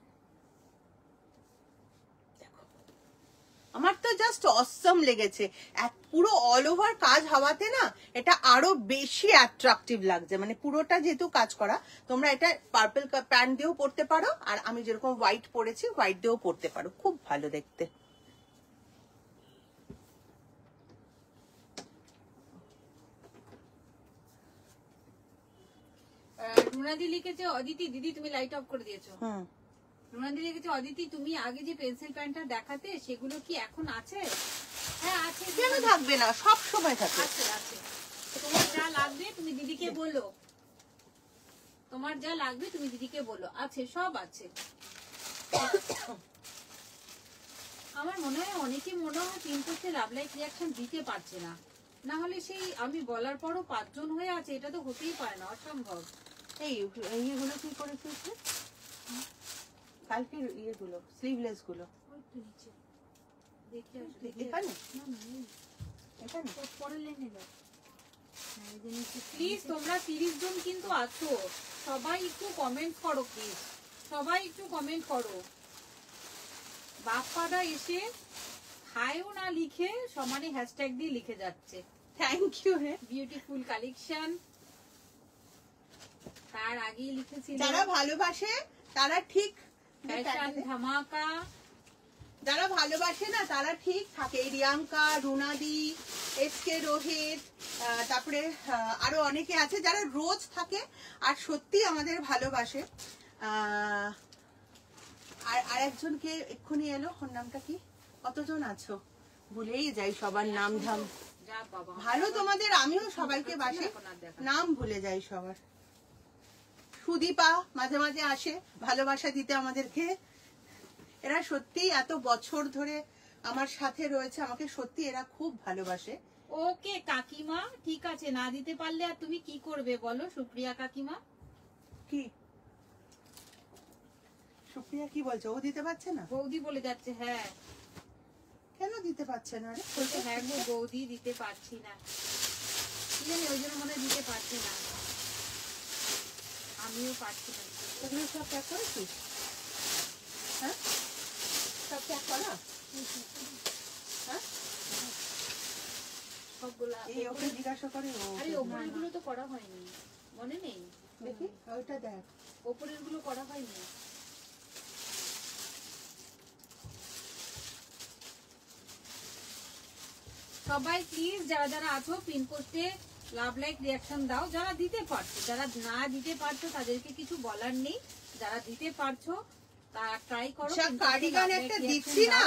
দেখো, আমার তো জাস্ট অসম লেগেছে, পুরো অল ওভার কাজ হওয়াতে না এটা আরো বেশি অ্যাট্রাকটিভ লাগছে, মানে পুরোটা যেহেতু কাজ করা। তোমরা এটা পার্পল প্যান্ট দিয়েও পরতে পারো, আর আমি যেরকম হোয়াইট পরেছি হোয়াইট দিয়েও পরতে পারো, খুব ভালো দেখতে। রুনাদি লিখেছে অদিতি দিদি তুমি লাইট অফ করে দিয়েছো। রুনাদি লিখেছে অদিতি তুমি আগে যে পেন্সিল প্যান্টটা দেখাতে সেগুলো কি এখন আছে? হ্যাঁ আছে, কেন থাকবে না, সব সময় থাকে। আছে আছে, তোমার যা লাগবে তুমি দিদিকে বলো, তোমার যা লাগবে তুমি দিদিকে বলো, আছে, সব আছে। আমার মনে হয় অনেকে মনে হয় পিন পোস্টে লাভ লাইক রিয়াকশন দিতে পারছে না, না হলে সেই আমি বলার পরও 5 জন হয়ে আছে, এটা তো হতেই পারে না, অসম্ভব। এইগুলো কি করেছিস কালকে? ইয়েগুলো স্লিভলেস গুলো প্লিজ তোমরা 30 জন কিন্তু আছো, সবাই একটু কমেন্ট করো প্লিজ, সবাই একটু কমেন্ট করো। বাপ্পাদা এসে হাইও না লিখে সমানে হ্যাশট্যাগ দিয়ে লিখে যাচ্ছে। Thank you. Beautiful collection. তার আগেই লিখেছিল যারা ভালোবাসে তারা ঠিক ফ্যাশন ধামাকা। যারা ভালোবাসে না তারা ঠিক থাকে। রিয়াঙ্কা, রুনাদি, এসকে রোহিত, তারপরে আরো অনেকে আছে যারা রোজ থাকে আর সত্যি আমাদের ভালোবাসে। আর আরেকজনকে এক্ষুনি এলো, ওর নামটা কি? কতজন আছো ভুলেই যাই সবার নাম ধাম। ভালো তোমাদের, আমিও সবাইকে বাসি, নাম ভুলে যাই সবার। সুদীপা মাঝে মাঝে আসে ভালোবাসা দিতে আমাদেরকে। এরা সত্যি এত বছর ধরে আমার সাথে রয়েছে, আমাকে সত্যি এরা খুব ভালোবাসে। ওকে কাকিমা, ঠিক আছে, না দিতে পারলে আর তুমি কি করবে বলো সুপ্রিয়া কাকিমা? কি সুপ্রিয়া কি বলছে? ও দিতে পারছে না? বৌদি বলে যাচ্ছে হ্যাঁ। কেন দিতে পারছে না রে? বলছে হ্যাঁ গো বৌদি দিতে পারছি না, কি জানি ওই জন্য মনে হয় দিতে পারছি না। আমিও পারছি না। ওগুলো সব প্যাক করেছিস? হ্যাঁ সব প্যাক করা? হ্যাঁ সবগুলা এই ওকে জিজ্ঞাসা করে ও। আরে ওপরের গুলো তো করা হয়নি, মনে নেই? দেখি ওইটা দেখ। ওপরের গুলো করা হয়নি। সবাই প্লিজ যারা যারা আছো পিন পোস্টে লাভ লাইক রিয়াকশন দাও, যারা দিতে পারছো। যারা না দিতে পারছো তাদেরকে কিছু বলার নেই, যারা দিতে পারছো তারা ট্রাই করো। কার্ডিগান একটা দিচ্ছি না,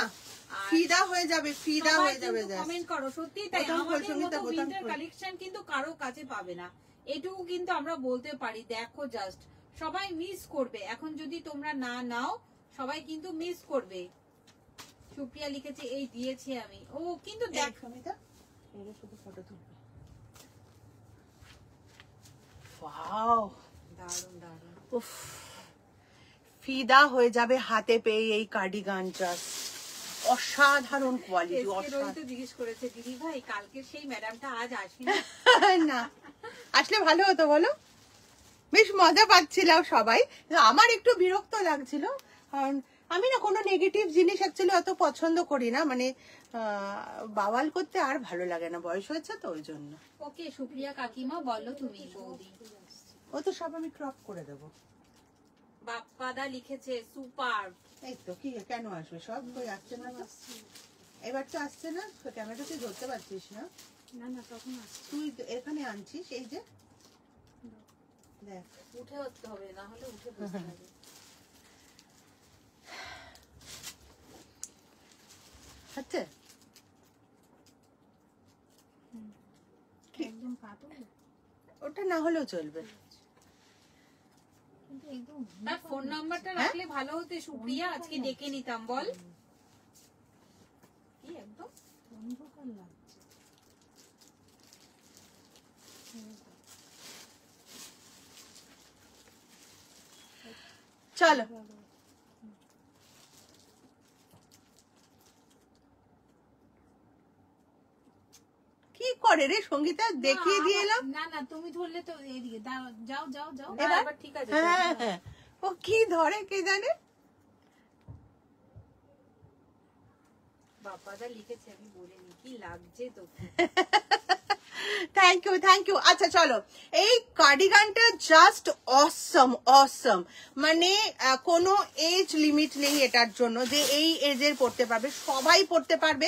ফিদা হয়ে যাবে, ফিদা হয়ে যাবে। কমেন্ট করো, সত্যি তাই। আমাদের মতো উইন্টার কালেকশন কিন্তু কারো কাছে পাবে না, এটুকু কিন্তু আমরা বলতে পারি। দেখো জাস্ট সবাই মিস করবে, এখন যদি তোমরা না নাও সবাই কিন্তু মিস করবে। সুপ্রিয়া লিখেছে এই দিয়েছি আমি। ও কিন্তু দেখ সমিতা এর শুধু ফটো তুলবে। ওয়াও দারুণ দারুণ। উফ, ফিদা হয়ে যাবে হাতে পেয়ে এই কার্ডিগান। জাস্ট অসাধারণ কোয়ালিটি। অসাধারণ। জিজ্ঞেস করেছে দিদি ভাই কালকে সেই ম্যাডামটা আজ আসেনি? না আসলে ভালো হতো বলো, বেশ মজা পাচ্ছিলাম সবাই। আমার একটু বিরক্ত লাগছিল, কারণ আমি না কোনো নেগেটিভ জিনিস অ্যাকচুয়ালি অত পছন্দ করি না, মানে বাওয়াল করতে আর ভালো লাগে না, বয়স হয়েছে তো ওই জন্য। ওকে সুপ্রিয়া কাকিমা বলো তুমি বৌদি। ও তো সব আমি ক্রপ করে দেবো। বাপ্পাদা লিখেছে সুপার। এই তো কি কেন আসবে সব? কই আসছে না তো, এবার তো আসছে না। ক্যামেরা তুই ধরতে পারছিস না? না না তখন আসছে। তুই এখানে আনছিস, এই যে দেখ উঠে আসতে হবে, না হলে উঠে বসতে হবে। আচ্ছা একদম পাতল, ওটা না হলেও চলবে। তার ফোন নাম্বারটা রাখলে ভালো হতো সুপ্রিয়া, আজকে ডেকে নিতাম। বল কি একদম অন্ধকার লাগছে। চলো কি করে রে সঙ্গীতা? দেখিয়ে দিয়ে এলাম। না না তুমি ধরলে তো এদিকে যাও যাও যাও। এবার ঠিক আছে। হ্যাঁ হ্যাঁ, ও কি ধরে কে জানে। বাপ্পাদা লিখেছে আমি বলিনি, কি লাগছে তো। Thank you thank you. আচ্ছা চলো, এই কার্ডিগানটা জাস্ট অসম অসম, মানে কোনো এজ লিমিট নেই এটার জন্য, যে এই এজের পড়তে পারবে, সবাই পড়তে পারবে।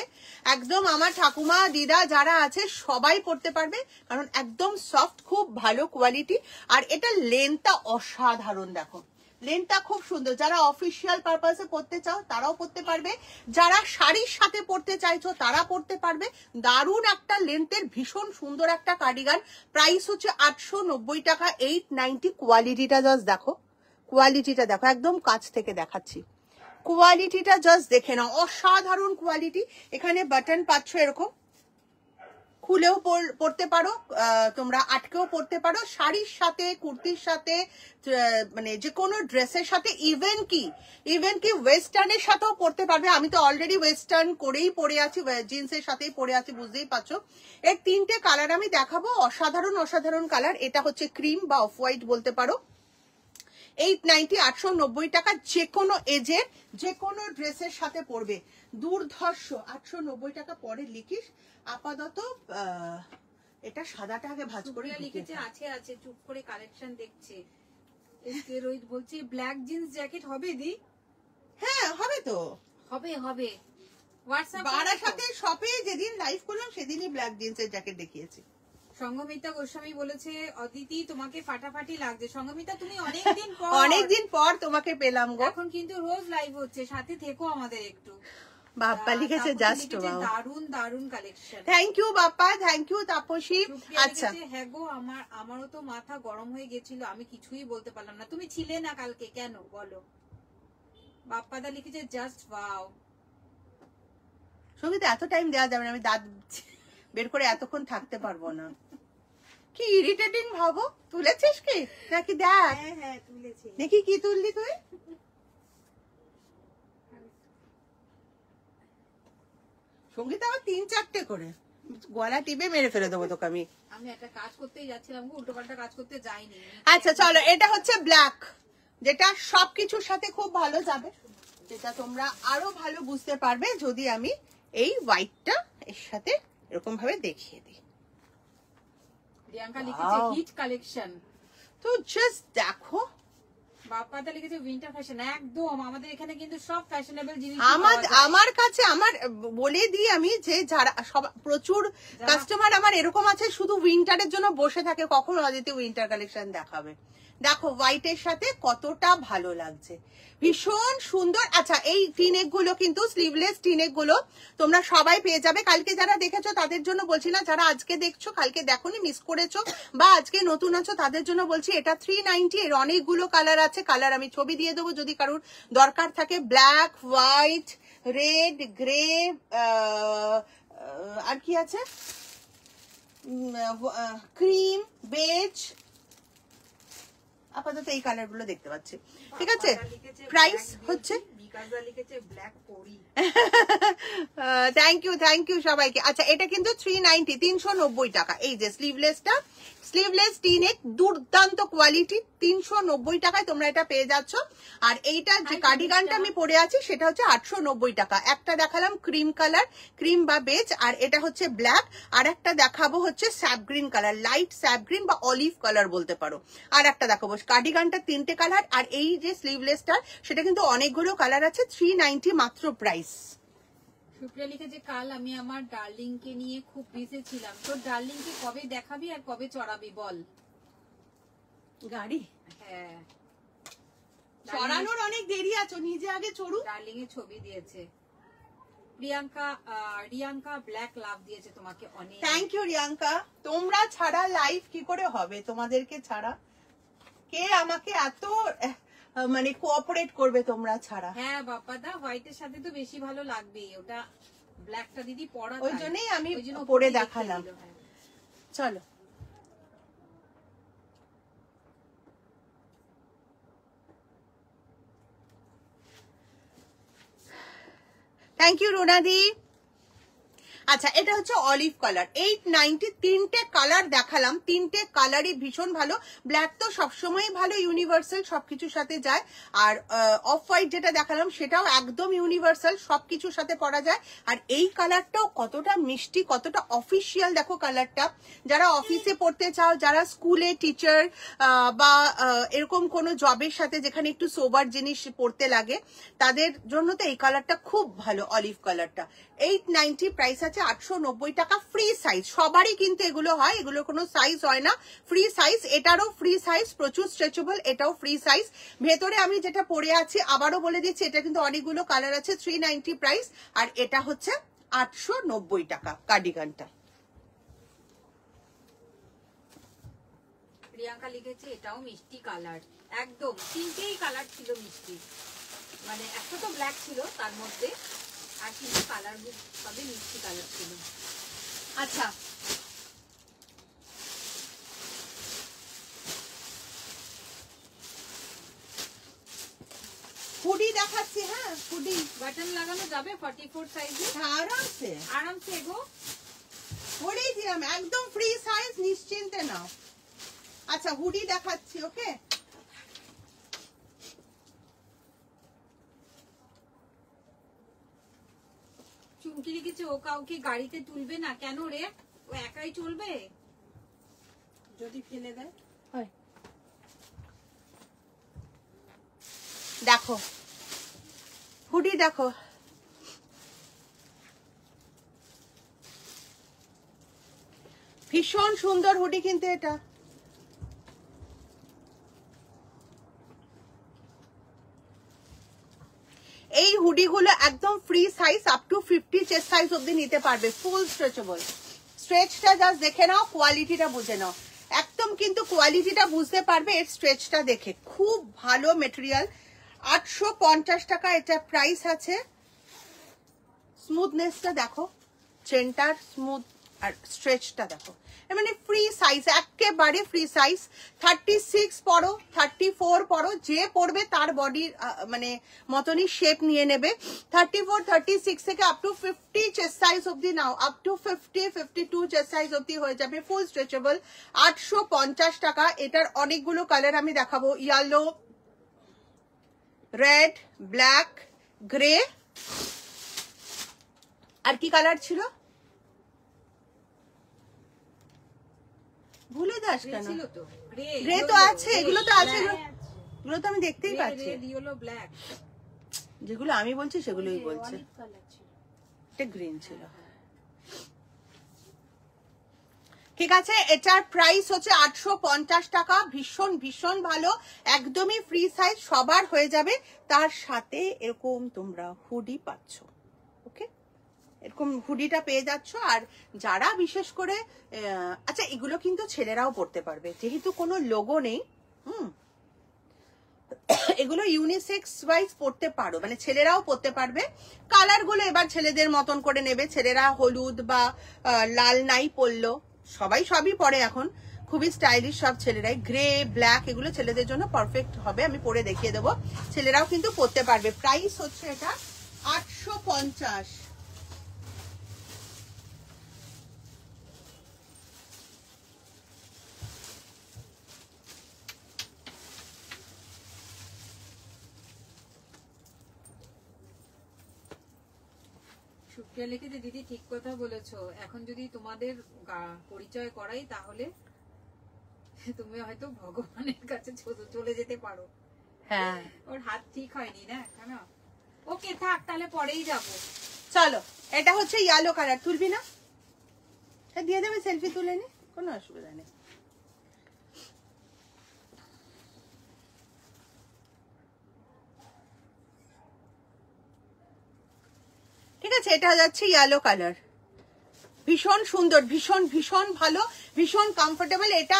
একদম আমার ঠাকুমা দিদা যারা আছে সবাই পড়তে পারবে, কারণ একদম সফট, খুব ভালো কোয়ালিটি। আর এটা লেন্থটা অসাধারণ, দেখো লেন্থটা খুব সুন্দর। যারা অফিসিয়াল পারপাসে পড়তে চাও তারাও পড়তে পারবে, যারা শাড়ির সাথে পড়তে চাইছো তারা পড়তে পারবে। দারুণ একটা লেন্থের ভীষণ সুন্দর একটা কার্ডিগান। প্রাইস হচ্ছে 890 টাকা, 890। কোয়ালিটিটা জাস্ট দেখো, কোয়ালিটিটা দেখো, একদম কাছ থেকে দেখাচ্ছি। কোয়ালিটিটা জাস্ট দেখে নাও, অসাধারণ কোয়ালিটি। এখানে বাটন পাচ্ছ এরকম, খুলেও পড়তে পারো তোমরা, আটকেও পড়তে পারো, শাড়ির সাথে, কুর্তির সাথে, মানে যে কোনো ড্রেসের সাথে, ইভেন কি ওয়েস্টার্নের সাথেও পড়তে পারবে। আমি তো অলরেডি ওয়েস্টার্ন করেই পরে আছি, জিন্সের সাথেই পরে আছি, বুঝতেই পারছো। এর তিনটে কালার আমি দেখাবো, অসাধারণ অসাধারণ কালার। এটা হচ্ছে ক্রিম বা অফ হোয়াইট বলতে পারো। 890, 890 টাকা, যে কোনো এজের যে কোনো ড্রেসের সাথে পরবে, দুর্ধর্ষ। 890 টাকা পরে লিখিস। আপাতত এটা সাদাটা আগে ভাঁজ করে লিখেছে আছে আছে, চুপ করে কালেকশন দেখছে। এসকে রোহিত বলছে ব্ল্যাক জিন্স জ্যাকেট হবে দি? হ্যাঁ হবে তো, হবে হবে হোয়াটসঅ্যাপ বারাসাতে শপে যেদিন লাইভ করলাম সেদিনই ব্ল্যাক জিন্সের জ্যাকেট দেখিয়েছি। সঙ্গমিতা গোস্বামী বলেছে অদিতি তোমাকে ফাটাফাটি লাগছে। সঙ্গমিতা তুমি অনেকদিন পর তোমাকে পেলাম গো। এখন কিন্তু রোজ লাইভ হচ্ছে, সাথে থেকো আমাদের একটু। বাপ্পা লিখেছে জাস্ট দারুন দারুন collection. Thank you Bappa, thank you Tapasi. আচ্ছা হ্যাঁ গো, আমারও তো মাথা গরম হয়ে গেছিল, আমি কিছুই বলতে পারলাম না। তুমি ছিলে না কালকে, কেন বলো? বাপ্পাদা লিখেছে জাস্ট ওয়াও। সঙ্গীতে এত টাইম দেওয়া যাবে না, আমি দাঁত বের করে এতক্ষণ থাকতে পারবো না। কি ইরিটেটিং ভাবো, তুলেছিস কি নাকি? দেখ হ্যাঁ তুলেছি, দেখি কি তুললি তুই। সঙ্গীত আবার 3-4টে করে গলা টিপে মেরে ফেলে দেবো তোকে আমি। আমি একটা কাজ করতেই যাচ্ছিলাম, উল্টো পাল্টা কাজ করতে যাইনি। আচ্ছা চলো, এটা হচ্ছে ব্ল্যাক, যেটা সবকিছুর সাথে খুব ভালো যাবে, যেটা তোমরা আরো ভালো বুঝতে পারবে যদি আমি এই হোয়াইটটা এর সাথে এরকম ভাবে দেখিয়ে দিই। প্রিয়াঙ্কা লিখেছে হিট কালেকশন। তো জাস্ট দেখো, বাপ্পাদা লিখেছে উইন্টার ফ্যাশন। একদম আমাদের এখানে কিন্তু সব ফ্যাশনেবল জিনিস আমার কাছে আমার বলে দিই আমি যে যারা সব প্রচুর কাস্টমার আমার এরকম আছে শুধু উইন্টারের জন্য বসে থাকে কখন অদিতি উইন্টার কালেকশন দেখাবে। দেখো হোয়াইটের সাথে কতটা ভালো লাগছে, ভীষণ সুন্দর। আচ্ছা এই টিনেক গুলো কিন্তু স্লিভলেস টিনেক গুলো তোমরা সবাই পেয়ে যাবে। কালকে যারা দেখেছো তাদের জন্য বলছি না, যারা আজকে দেখছো কালকে দেখোনি মিস করেছো বা আজকে নতুন আছো তাদের জন্য বলছি, এটা 390। এর অনেকগুলো কালার আছে, কালার আমি ছবি দিয়ে দেবো যদি কারোর দরকার থাকে। ব্ল্যাক, হোয়াইট, রেড, গ্রে, আর কি আছে, ক্রিম, বেজ, আপাতত এই কালার গুলো দেখতে পাচ্ছি। ঠিক আছে, প্রাইস হচ্ছে থ্যাংক ইউ সবাইকে। আচ্ছা এটা কিন্তু 390, 390 টাকা। এই যে স্লিভলেসটা, স্লিভলেস টিনেক, দুর্দান্ত কোয়ালিটি, 390 টাকায় তোমরা এটা পেয়ে যাচ্ছ। আর এইটা যে কার্ডিগানটা আমি পরে আছি সেটা হচ্ছে 890 টাকা। একটা দেখালাম ক্রিম কালার, ক্রিম বা বেজ, আর এটা হচ্ছে ব্ল্যাক। আর একটা দেখাবো হচ্ছে sap green colour, light sap green বা অলিভ কালার বলতে পারো। আর একটা দেখাবো কার্ডিগানটা 3টে কালার, আর এই যে স্লিভলেসটা সেটা কিন্তু অনেকগুলো কালার আছে। 390 মাত্র প্রাইস। সুপ্রিয়া লিখেছে কাল আমি আমার ডার্লিং কে নিয়ে খুব বিজি ছিলাম। তোর ডার্লিং কে কবে দেখাবি আর কবে চড়াবি বল? গাড়ি হ্যাঁ চড়ানোর অনেক দেরি আছে, নিজে আগে চড়ু। ডার্লিং এর ছবি দিয়েছে রিয়াঙ্কা ব্ল্যাক লাভ দিয়েছে তোমাকে অনেক। Thank you Riyanka. তোমরা ছাড়া লাইভ কি করে হবে, তোমাদেরকে ছাড়া কে আমাকে এত মানে কোঅপারেট করবে তোমরা ছাড়া। হ্যাঁ বাপ্পাদা হোয়াইটের সাথে তো বেশি ভালো লাগবে, ওটা ব্ল্যাকটা দিদি পরা, ওই জন্যই আমি পরে দেখালাম। চলো থ্যাংক ইউ রোনাদি। আচ্ছা এটা হচ্ছে অলিভ কালার, 890, 3টে কালার দেখালাম, 3টে কালারই ভীষণ ভালো। ব্ল্যাক তো সবসময় ভালো, ইউনিভার্সাল, সবকিছুর সাথে যায়। আর অফ হোয়াইট যেটা দেখালাম সেটাও একদম ইউনিভার্সাল, সবকিছুর সাথে পরা যায়। আর এই কালারটাও কতটা মিষ্টি, কতটা অফিসিয়াল, দেখো কালারটা। যারা অফিসে পড়তে চাও, যারা স্কুলে টিচার বা এরকম কোনো জবের সাথে যেখানে একটু সোবার জিনিস পড়তে লাগে, তাদের জন্য তো এই কালারটা খুব ভালো, অলিভ কালারটা। 890 প্রাইস আছে, 890 টাকা। ফ্রি সাইজ, সবারই কিন্তু এগুলো হয়, এগুলো কোনো সাইজ হয় না, ফ্রি সাইজ। এটারও ফ্রি সাইজ, প্রচুর স্ট্রেচেবল, এটাও ফ্রি সাইজ। ভেতরে আমি যেটা পরে আছি আবারও বলে দিচ্ছি, এটা কিন্তু অনেকগুলো কালার আছে। 390 প্রাইস, আর এটা হচ্ছে 890 টাকা কার্ডিগানটা। প্রিয়াঙ্কা লিখেছে এটাও মিষ্টি কালার, একদম 3টেই কালার ছিল মিষ্টি, মানে একটা তো ব্ল্যাক ছিল তার মধ্যে, আর কিন্তু কালার সবই মিষ্টি কালার ছিল। আচ্ছা হুডি দেখাচ্ছি। হ্যাঁ হুডি বাটন লাগানো যাবে 44 সাইজে, আরামসে আরামসে গো, বলেই দিলাম একদম ফ্রি সাইজ, নিশ্চিন্তে নাও। আচ্ছা হুডি দেখাচ্ছি, ওকে। চুমকি লিখেছে ও কাউকে গাড়িতে তুলবে না, কেন রে, ও একাই চলবে যদি ফেলে দেয়। দেখো হুডি, দেখো ভীষণ সুন্দর হুডি কিন্তু এটা। এই হুডিগুলো একদম free size, up to 50 chest size অবধি নিতে পারবে, ফুল স্ট্রেচেবল। স্ট্রেচটা জাস্ট দেখে নাও, কোয়ালিটিটা বুঝে নাও, একদম কিন্তু কোয়ালিটিটা বুঝতে পারবে এর স্ট্রেচটা দেখে। খুব ভালো মেটেরিয়াল। 850 টাকা এটা প্রাইস আছে। স্মুথনেসটা দেখো, চেনটার স্মুথ আর স্ট্রেচটা দেখো, মানে ফ্রি সাইজ, একেবারে ফ্রি সাইজ। 36 পরো, 34 পরো, যে পড়বে তার বডির মানে মতনই শেপ নিয়ে নেবে। 34, 36 থেকে আপ টু 50 চেস্ট সাইজ অব্দি নাও, আপ টু 50, 52 চেস্ট সাইজ অব্দি হয়ে যাবে, ফুল স্ট্রেচেবল। 850 টাকা। এটার অনেকগুলো কালার আমি দেখাবো, ইয়েলো, রেড, ব্ল্যাক, গ্রে, আর কি কালার ছিল ভুলে যাস কেন? গ্রে তো আছে, এগুলো তো আছে, এগুলো তো আমি দেখতেই পাচ্ছি। যেগুলো আমি বলছি সেগুলোই বলছে। এটা গ্রিন ছিল, ঠিক আছে। এটার প্রাইস হচ্ছে 850 টাকা। ভীষণ ভীষণ ভালো, একদমই ফ্রি সাইজ, সবার হয়ে যাবে। তার সাথে এরকম তোমরা হুডি পাচ্ছ, ওকে, এরকম হুডিটা পেয়ে যাচ্ছ। আর যারা বিশেষ করে আচ্ছা, এগুলো কিন্তু ছেলেরাও পড়তে পারবে, যেহেতু কোনো লোগো নেই। এগুলো ইউনিসেক্স ওয়াইজ পড়তে পারো, মানে ছেলেরাও পড়তে পারবে। কালার গুলো এবার ছেলেদের মতন করে নেবে। ছেলেরা হলুদ বা লাল নাই পরলো, সবাই সবই পরে এখন, খুবই স্টাইলিশ সব ছেলেরাই। গ্রে, ব্ল্যাক, এগুলো ছেলেদের জন্য পারফেক্ট হবে, আমি পরে দেখিয়ে দেবো। ছেলেরাও কিন্তু পড়তে পারবে। প্রাইস হচ্ছে এটা 850। সুপ্রিয়া লিখেছে, দিদি ঠিক কথা বলেছো, এখন যদি তোমাদের পরিচয় করাই তাহলে তুমি হয়তো ভগবানের কাছে চলে যেতে পারো। হ্যাঁ, ওর হাত ঠিক হয়নি না কেন। ওকে থাক, তাহলে পরেই যাব। চলো, এটা হচ্ছে ইয়েলো কালার। তুলবি না? দিয়ে দেবে, সেলফি তুলে নি, কোনো অসুবিধা নেই। ঠিক আছে, এটা যাচ্ছে ইয়েলো কালার। ভীষণ সুন্দর, ভীষণ ভীষণ ভালো, ভীষণ কমফোর্টেবল। এটা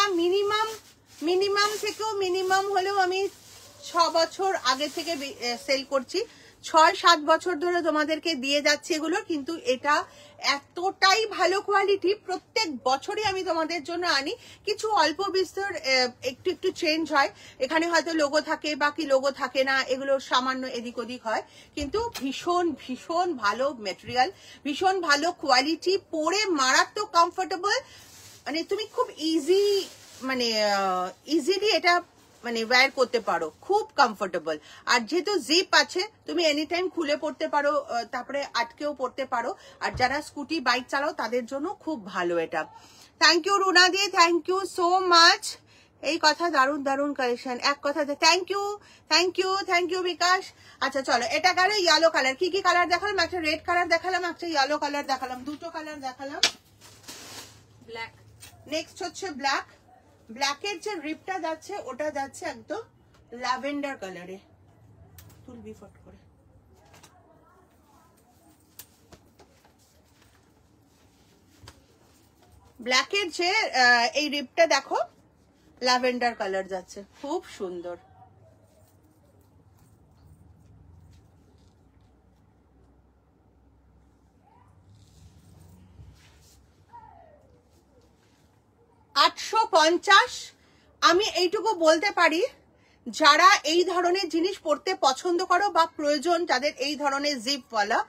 মিনিমাম থেকেও মিনিমাম হলেও আমি 6 বছর আগে থেকে সেল করছি, 6-7 বছর ধরে তোমাদেরকে দিয়ে যাচ্ছি এগুলো। কিন্তু এটা এতটাই ভালো কোয়ালিটি, প্রত্যেক বছরই আমি তোমাদের জন্য আনি। কিছু অল্প বিস্তর একটু একটু চেঞ্জ হয়, এখানে হয়তো লোগো থাকে বা কি লোগো থাকে না, এগুলো সামান্য এদিক ওদিক হয়। কিন্তু ভীষণ ভীষণ ভালো মেটেরিয়াল, ভীষণ ভালো কোয়ালিটি, পরে মারাত্মক কমফোর্টেবল। মানে তুমি খুব ইজিলি এটা মানে ওয়্যার করতে পারো, খুব কমফোর্টেবল। আর যেহেতু জিপ আছে, তুমি এনি টাইম খুলে পড়তে পারো, তারপরে আটকেও পড়তে পারো। আর যারা স্কুটি বাইক চালাও তাদের জন্য খুব ভালো এটা। Thank you Runa di, thank you so much. এই কথা, দারুণ দারুণ কালেকশন, এক কথাতে thank you, thank you, thank you Bikash. আচ্ছা চলো, এটা গেল ইয়েলো কালার। কি কি কালার দেখালাম? একটা রেড কালার দেখালাম, একটা ইয়েলো কালার দেখালাম, দুটো কালার দেখালাম। ব্ল্যাক, নেক্সট হচ্ছে ব্ল্যাক। ব্ল্যাকের যে রিপটা যাচ্ছে ওটা যাচ্ছে একদম ল্যাভেন্ডার কালারে। তুলবি ফট করে। ব্ল্যাকের যে এই রিপটা দেখো, ল্যাভেন্ডার কালার যাচ্ছে, খুব সুন্দর। $850। আমি এইটুকু বলতে পারি, যারা এই ধরনের জিনিস পড়তে পছন্দ করো বা প্রয়োজন যাদের এই ধরনের জিপওয়ালা,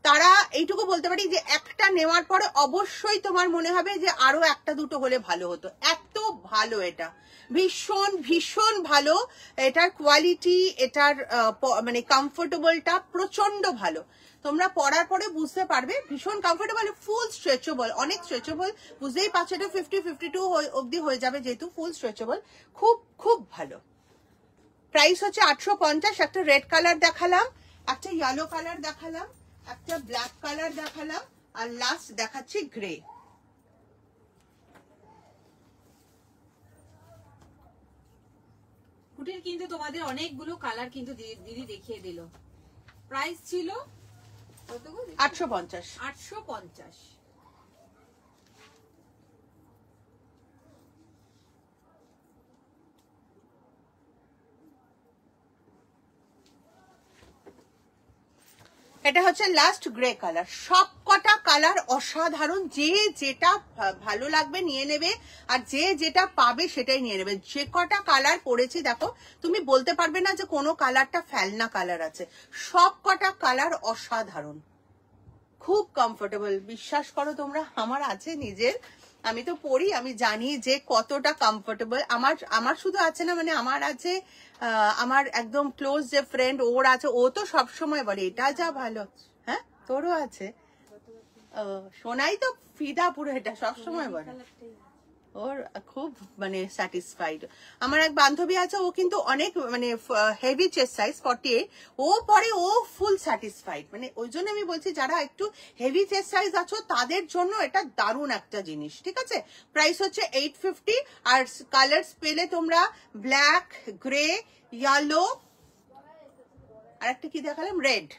তারা এইটুকু বলতে পারি যে একটা নেওয়ার পরে অবশ্যই তোমার মনে হবে যে আরো একটা দুটো হলে ভালো হতো। এত ভালো এটা, ভীষণ ভীষণ ভালো। এটার কোয়ালিটি, এটার মানে কমফোর্টেবলটা প্রচন্ড ভালো। তোমরা পরার পরে বুঝতে পারবে, ভীষণ কমফোর্টেবল, ফুল স্ট্রেচেবল, অনেক স্ট্রেচেবল। বুঝতেই পারছো এটা 50-52 অবধি হয়ে যাবে, যেহেতু ফুল স্ট্রেচেবল। খুব খুব ভালো। প্রাইস হচ্ছে 850। একটা রেড কালার দেখালাম, একটা ইয়েলো কালার দেখালাম, একটা ব্ল্যাক কালার দেখালাম, আর লাস্ট দেখাচ্ছি গ্রে। জম্বুটের কিন্তু তোমাদের অনেকগুলো কালার কিন্তু দিদি দেখিয়ে দিল। প্রাইস ছিল কত গো? 850। 850। এটা হচ্ছে লাস্ট গ্রে কালার। সব কটা কালার অসাধারণ, যে যেটা ভালো লাগবে নিয়ে নেবে, আর যে যেটা পাবে সেটাই নিয়ে নেবে। যে কটা কালার পড়েছি দেখো, তুমি বলতে পারবে না যে কোনো কালারটা ফেলনা কালার আছে। সব কটা কালার অসাধারণ, খুব কমফোর্টেবল। বিশ্বাস করো তোমরা, আমার আছে নিজের, আমি তো পরি, আমি জানি যে কতটা কমফোর্টেবল। আমার শুধু আছে না, মানে আমার আছে, আমার একদম ক্লোজ যে ফ্রেন্ড ওর আছে, ও তো সবসময় বলে এটা যা ভালো। হ্যাঁ, তোরও আছে? সোনাই তো ফিদা পুরো, এটা সবসময় বলে। ওর খুব মানে স্যাটিসফাইড। আমার এক বান্ধবী আছে, ও কিন্তু অনেক মানে হেভি চেস্ট সাইজ 48, ও পরে ও ফুল স্যাটিসফাইড। মানে ওই জন্য আমি বলছি যারা একটু হেভি চেস্ট সাইজ আছো তাদের জন্য এটা দারুণ একটা জিনিস। ঠিক আছে, প্রাইস হচ্ছে 850। আর কালার্স পেলে তোমরা ব্ল্যাক, গ্রে, ইয়েলো, আর একটা কি দেখালাম, রেড।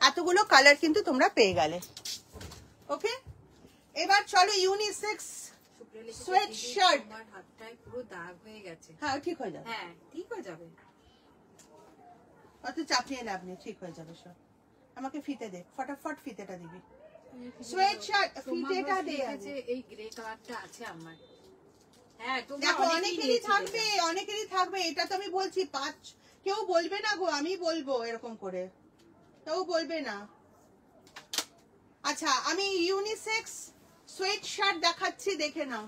এতগুলো কালার কিন্তু তোমরা পেয়ে গেলে। ওকে, এবার চলো ইউনিসেক্স সোয়েট শার্ট। আমার হাতটায় পুরো দাগ হয়ে গেছে। হ্যাঁ, ঠিক হয়ে যাবে। হ্যাঁ, ঠিক হয়ে যাবে। অত চাপ নিয়ে লাভ নেই, ঠিক হয়ে যাবে সব। আমাকে ফিতে দে, ফটাফট ফিতেটা দিবি। সোয়েট শার্ট ফিতেটা দে। আছে এই গ্রে কালারটা আছে আমার। হ্যাঁ, তোমরা দেখো অনেকেই অনেকেরই নিয়েছিলে থাকবে, এটা। অনেকেরই থাকবে, এটা তো আমি বলছি। কেউ বলবে না গো, আমি বলবো এরকম করে, কেউ বলবে না। আচ্ছা, আমি ইউনিসেক্স সোয়েট শার্ট দেখাচ্ছি, দেখে নাও।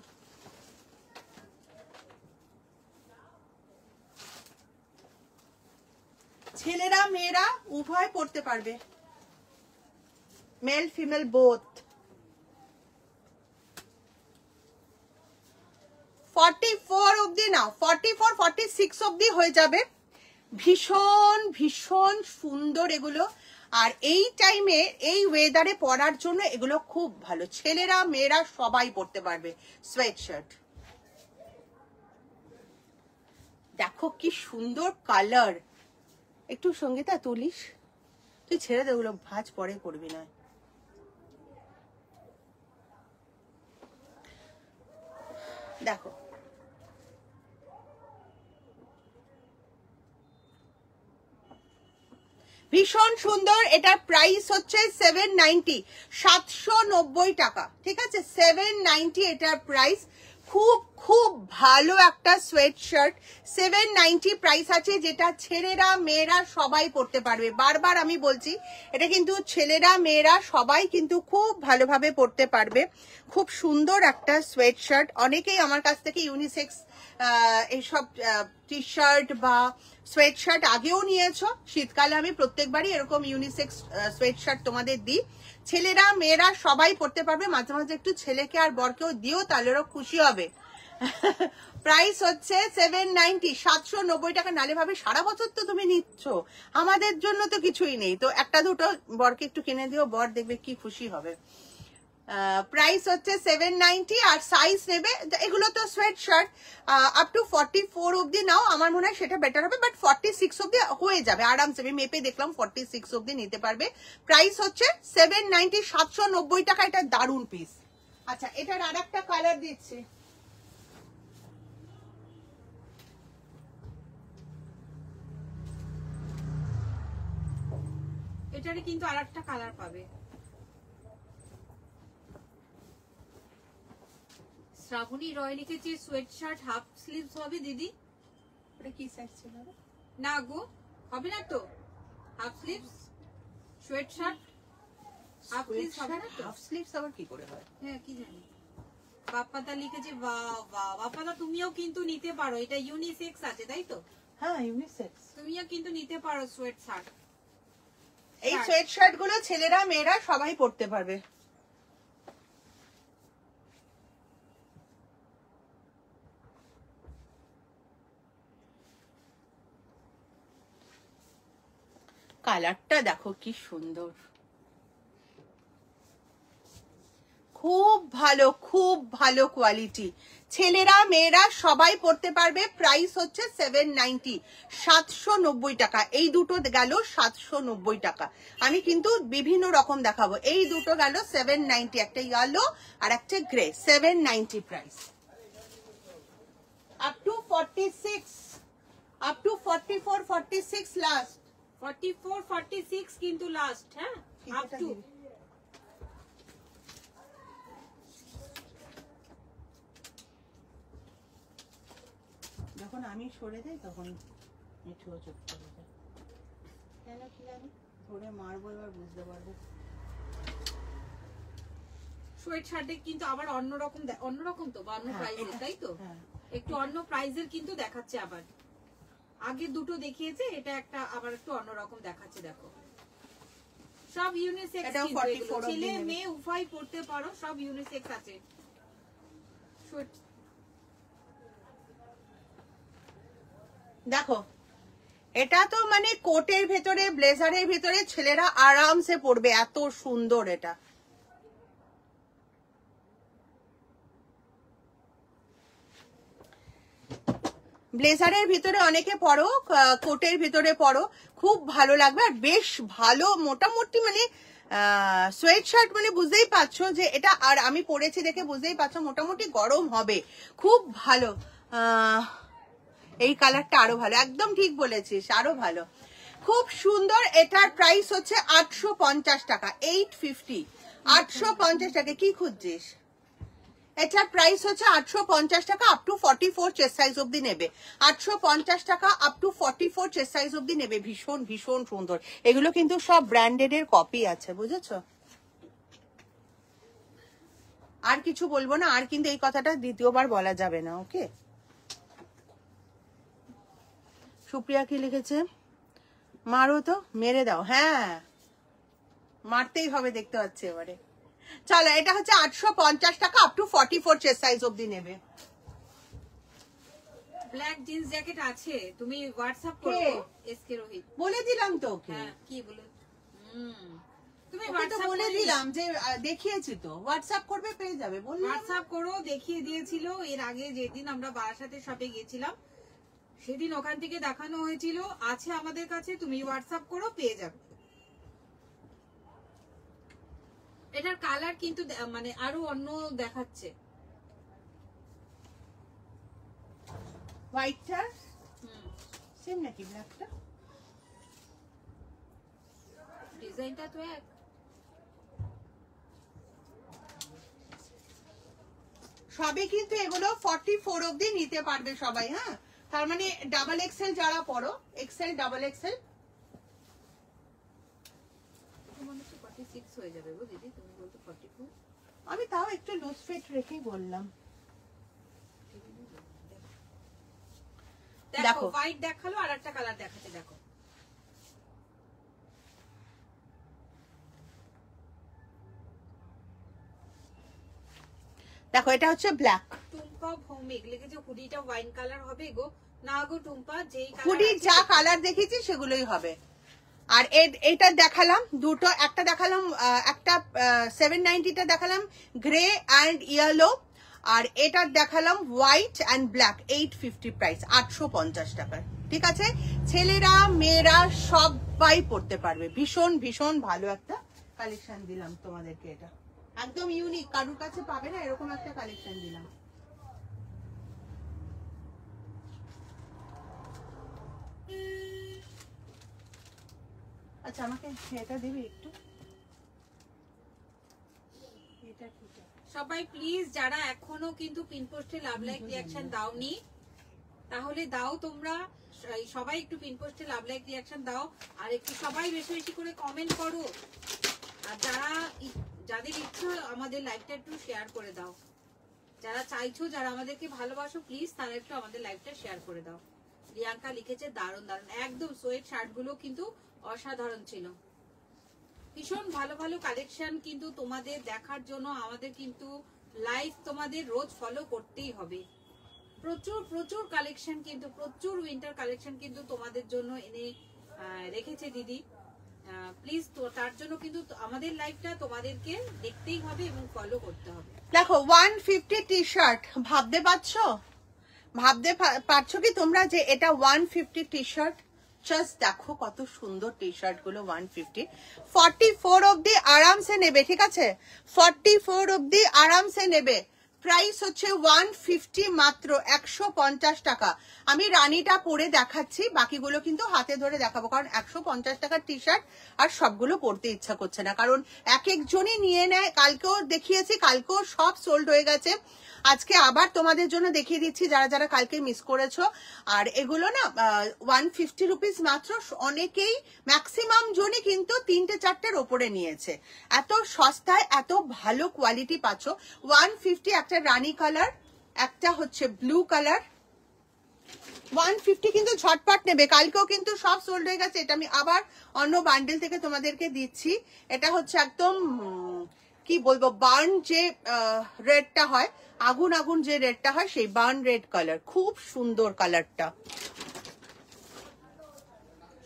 ছেলেরা মেয়েরা উভয় পড়তে পারবে, মেল ফিমেল বোথ। 44 অবধি নাও, 44 46 অবধি হয়ে যাবে। ভীষণ ভীষণ সুন্দর এগুলো। আর এই টাইমে এই ওয়েদারে পরার জন্য এগুলো খুব ভালো, ছেলেরা মেয়েরা সবাই পরতে পারবে। সোয়েট শার্ট দেখো কি সুন্দর কালার। একটু সঙ্গীতা তুলিস, তুই ছেড়ে দে, ওগুলো ভাঁজ পরে করবি না। দেখো ভীষণ সুন্দর। এটার প্রাইস হচ্ছে 790, 790 টাকা। ঠিক আছে, 790 এটার প্রাইস। খুব খুব ভালো একটা সোয়েট শার্ট, 790 প্রাইস আছে, যেটা ছেলেরা মেয়েরা সবাই পরতে পারবে। বারবার আমি বলছি, এটা কিন্তু ছেলেরা মেয়েরা সবাই কিন্তু খুব ভালোভাবে পরতে পারবে। খুব সুন্দর একটা সোয়েট শার্ট। অনেকেই আমার কাছ থেকে ইউনিসেক্স এইসব টি শার্ট বা সোয়েট শার্ট আগেও নিয়েছো। শীতকালে আমি প্রত্যেকবারই এরকম ইউনিসেক্স সোয়েট শার্ট তোমাদের দিই। ছেলেরা মেয়েরা সবাই পরতে পারবে। মাঝে মাঝে একটু ছেলেকে আর বরকেও দিও, তাহলে ওরা খুশি হবে। প্রাইস হচ্ছে 790, 790 টাকা। নালে ভাবে সারা বছর তো তুমি নিচ্ছ, আমাদের জন্য তো কিছুই নেই। তো একটা দুটো বরকে একটু কিনে দিও, বর দেখবে কি খুশি হবে। প্রাইস হচ্ছে 790। আর সাইজ নেবে, এগুলো তো সোয়েট শার্ট আপ টু 44 অবধি নাও, আমার মনে হয় সেটা বেটার হবে। বাট 46 অবধি হয়ে যাবে আরামসে। আমি মেপে দেখলাম 46 অবধি নিতে পারবে। প্রাইস হচ্ছে 790, 790 টাকা। এটা দারুন পিস। আচ্ছা, এটার আর একটা কালার দিচ্ছি। এটারে কিন্তু আরেকটা কালার পাবে। শ্রাবণী রয় লিখেছে সোয়েট শার্ট হাফ স্লিভস হবে দিদি। এটা কি সাইজ ছিল? না গো, হবে না তো। Half sleeves sweat shirt half sleeves হবে না তো। হাফ স্লিভস আবার কি করে হয়? হ্যাঁ, কি জানি। বাপ্পাদা লিখেছে বাহ বাহ। বাপ্পাদা তুমিও কিন্তু নিতে পারো, এটা ইউনিসেক্স আছে তাই তো? হ্যাঁ, ইউনিসেক্স। তুমিও কিন্তু নিতে পারো সোয়েট শার্ট। এই সোয়েট শার্ট গুলো ছেলেরা মেয়েরা সবাই পরতে পারবে। কালারটা দেখো কি সুন্দর। খুব ভালো কোয়ালিটি, ছেলেরা মেয়েরা সবাই পড়তে পারবে। প্রাইস হচ্ছে 790, 790 টাকা। এই দুটো গেল 790 টাকা। আমি কিন্তু বিভিন্ন রকম দেখাবো। এই দুটো গেল 790, একটা ইয়েলো আর একটা grey, 790 price. Up to 46, up to 44, 46 last, 44 46 কিন্তু লাস্ট। হ্যাঁ, আপ টু যখন আমি সরে যাই তখন মিঠুও চুপ করে যায়। কেন কি জানি, ধরে মারবো এবার বুঝতে পারবো। সোয়েট শার্টে কিন্তু আবার অন্যরকম তো, বা অন্য প্রাইসের, তাই তো? একটু অন্য প্রাইসের কিন্তু দেখাচ্ছে আবার। আগে দুটো দেখিয়েছে, এটা একটা আবার একটু অন্যরকম দেখাচ্ছে। দেখো, সব ইউনিসেক্স, ছেলে মেয়ে উভয় পড়তে পারো, সব ইউনিসেক্স আছে। দেখো, এটা তো মানে কোটের ভেতরে, ব্লেজারের ভেতরে ছেলেরা আরামসে পরবে, এত সুন্দর এটা। ব্লেজারের ভিতরে অনেকে পরো, কোটের ভিতরে পরো, খুব ভালো লাগবে। আর বেশ ভালো মোটামুটি মানে সোয়েট শার্ট, মানে বুঝতেই পারছো যে এটা, আর আমি পরেছি দেখে বুঝতেই পারছো মোটামুটি গরম হবে, খুব ভালো। এই কালারটা আরো ভালো, একদম ঠিক বলেছিস, আরো ভালো, খুব সুন্দর। এটার প্রাইস হচ্ছে 850 টাকা, 850, 850 টাকা। কি খুঁজছিস? এটার প্রাইস হচ্ছে 850 টাকা, আপ টু 44 চেস্ট সাইজ অব্দি নেবে। 850 টাকা আপ টু 44 চেস্ট সাইজ অব্দি নেবে। ভীষণ ভীষণ সুন্দর। এগুলো কিন্তু সব ব্র্যান্ডেড এর কপি আছে, বুঝেছো? আর কিছু বলবো না, আর কিন্তু এই কথাটা দ্বিতীয়বার বলা যাবে না। ওকে, সুপ্রিয়া কি লিখেছে? মারো তো, মেরে দাও। হ্যাঁ, মারতেই হবে, দেখতে পাচ্ছি এবারে। চলো, এটা হচ্ছে 850 টাকা, আপ টু 44 চেস্ট সাইজ অব্দি নেবে। ব্ল্যাক জিন্স জ্যাকেট আছে, তুমি হোয়াটসঅ্যাপ করো এসকে রোহিত। বলে দিলাম তো ওকে। হ্যাঁ, কি বলো? তুমি হোয়াটসঅ্যাপ বলে দিলাম যে দেখিয়েছি তো, হোয়াটসঅ্যাপ করবে, পেয়ে যাবে। বললাম হোয়াটসঅ্যাপ করো, দেখিয়ে দিয়েছিল এর আগে যেদিন আমরা বারাসাতের শপে গিয়েছিলাম, সেদিন ওখান থেকে দেখানো হয়েছিল, আছে আমাদের কাছে, তুমি হোয়াটসঅ্যাপ করো, পেয়ে যাবে। এটার কালার কিন্তু মানে আরো অন্য দেখাচ্ছে। হোয়াইটটা সেম নাকি ব্ল্যাকটা? ডিজাইনটা তো এক। সবে কিন্তু এগুলো 44 অবধি নিতে পারবে সবাই। হ্যাঁ, তার মানে ডাবল এক্সেল যারা পড়ো, এক্সেল ডাবল এক্সেল, মনে হচ্ছে 46 হয়ে যাবে গো দিদি, তুমি বলতে 44। আমি তাও একটু লুজ ফিট রেখেই বললাম। দেখো, হোয়াইট দেখালো, আর একটা কালার দেখাচ্ছে। দেখো, দেখো, এটা হচ্ছে ব্ল্যাক। টুম্পা ভৌমিক লিখেছে হুডিটা ওয়াইন কালার হবে গো। না গো টুম্পা, যেই হুডি যা কালার দেখেছি সেগুলোই হবে। আর এটা দেখালাম দুটো, একটা দেখালাম, একটা 790টা দেখালাম গ্রে অ্যান্ড ইয়েলো, আর এটা দেখালাম হোয়াইট অ্যান্ড ব্ল্যাক, 850 প্রাইস, 850 টাকার। ঠিক আছে, ছেলেরা মেয়েরা সবাই পড়তে পারবে। ভীষণ ভীষণ ভালো একটা কালেকশন দিলাম তোমাদেরকে, এটা একদম ইউনিক, কারুর কাছে পাবে না এরকম একটা কালেকশন দিলাম। আচ্ছা, আমাকে এটা দিবি একটু, এটা ঠিক আছে। সবাই প্লিজ যারা এখনো কিন্তু পিনপোস্টে লাভ লাইক রিঅ্যাকশন দাওনি, তাহলে দাও তোমরা সবাই, একটু পিনপোস্টে লাভ লাইক রিঅ্যাকশন দাও, আর একটু সবাই বেশি বেশি করে কমেন্ট করো। আর যাদের ইচ্ছে আমাদের লাইভটা একটু শেয়ার করে দাও, যারা চাইছো, যারা আমাদেরকে ভালোবাসো, প্লিজ তারা একটু আমাদের লাইভটা শেয়ার করে দাও। প্রিয়াঙ্কা লিখেছে দারুণ দারুণ, একদম সোয়েট শার্ট গুলো কিন্তু অসাধারণ ছিল। ভীষণ ভালো ভালো কালেকশন কিন্তু তোমাদের দেখার জন্য আমাদের কিন্তু লাইভ তোমাদের রোজ ফলো করতেই হবে। প্রচুর প্রচুর কালেকশন কিন্তু, প্রচুর উইন্টার কালেকশন কিন্তু তোমাদের জন্য এনে রেখেছে দিদি। প্লিজ তো তার জন্য কিন্তু আমাদের লাইভটা তোমাদেরকে দেখতেই হবে এবং ফলো করতে হবে। দেখো 150 টি শার্ট, ভাবতে পারছো? ভাবতে পারছো কি তোমরা যে এটা 150 টি শার্ট? জাস্ট দেখো কত সুন্দর টি শার্ট গুলো 150। 44 অবধি আরামসে নেবে, ঠিক আছে? 44 অবধি আরামসে নেবে। প্রাইস হচ্ছে 150, মাত্র 150 টাকা। আমি রানীটা পরে দেখাচ্ছি, বাকিগুলো কিন্তু হাতে ধরে দেখাবো, কারণ 150 টাকার টি শার্ট আর সবগুলো পরতে ইচ্ছা করছে না, কারণ এক একজনই নিয়ে নেয়। কালকেও দেখিয়েছি, কালকেও সব সোল্ড হয়ে গেছে। আজকে আবার তোমাদের জন্য দেখিয়ে দিচ্ছি যারা যারা কালকে মিস করেছো। আর এগুলো না 150 রুপিস মাত্র। অনেকেই ম্যাক্সিমাম জনই কিন্তু 3-4টের ওপরে নিয়েছে। এত সস্তায় এত ভালো কোয়ালিটি পাচ্ছ। 150, একটা রানী কালার, একটা হচ্ছে ব্লু কালার। 150 কিন্তু ঝটপট নেবে, কালকেও কিন্তু সব সোল্ড হয়ে গেছে। এটা আমি আবার অন্য বান্ডেল থেকে তোমাদেরকে দিচ্ছি। এটা হচ্ছে একদম কি বলবো, বার্ন যে রেডটা হয়, আগুন আগুন যে রেডটা হয়, সেই বার্ন রেড কালার, খুব সুন্দর কালারটা।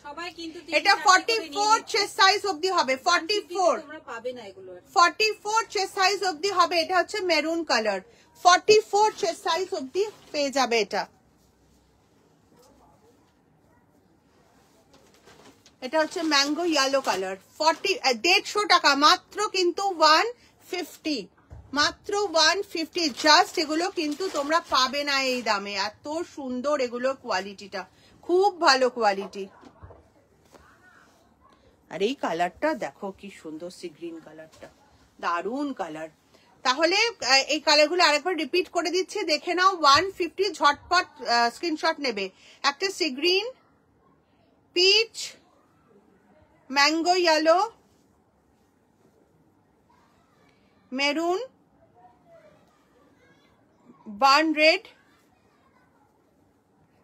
সবাই কিন্তু এটা 44 চেস্ট সাইজ অবধি হবে। 44 তোমরা পাবে না এগুলো। 44 চেস্ট সাইজ অবধি হবে। এটা হচ্ছে মেরুন কালার, 44 চেস্ট সাইজ অবধি পেয়ে যাবে এটা। এটা হচ্ছে ম্যাঙ্গো ইয়েলো কালার। 150 টাকা মাত্র, কিন্তু 150, মাত্র 150। জাস্ট এগুলো কিন্তু তোমরা পাবে না এই দামে। এত সুন্দর এগুলোর কোয়ালিটিটা, খুব ভালো কোয়ালিটি। আর এই কালারটা দেখো কি সুন্দর, সি গ্রিন কালারটা, দারুন কালার। তাহলে এই কালারগুলো আরেকবার রিপিট করে দিচ্ছি, দেখে নাও। 150, ঝটপট স্ক্রিনশট নেবে। একটা sea green, peach, mango yellow, maroon, burnt red,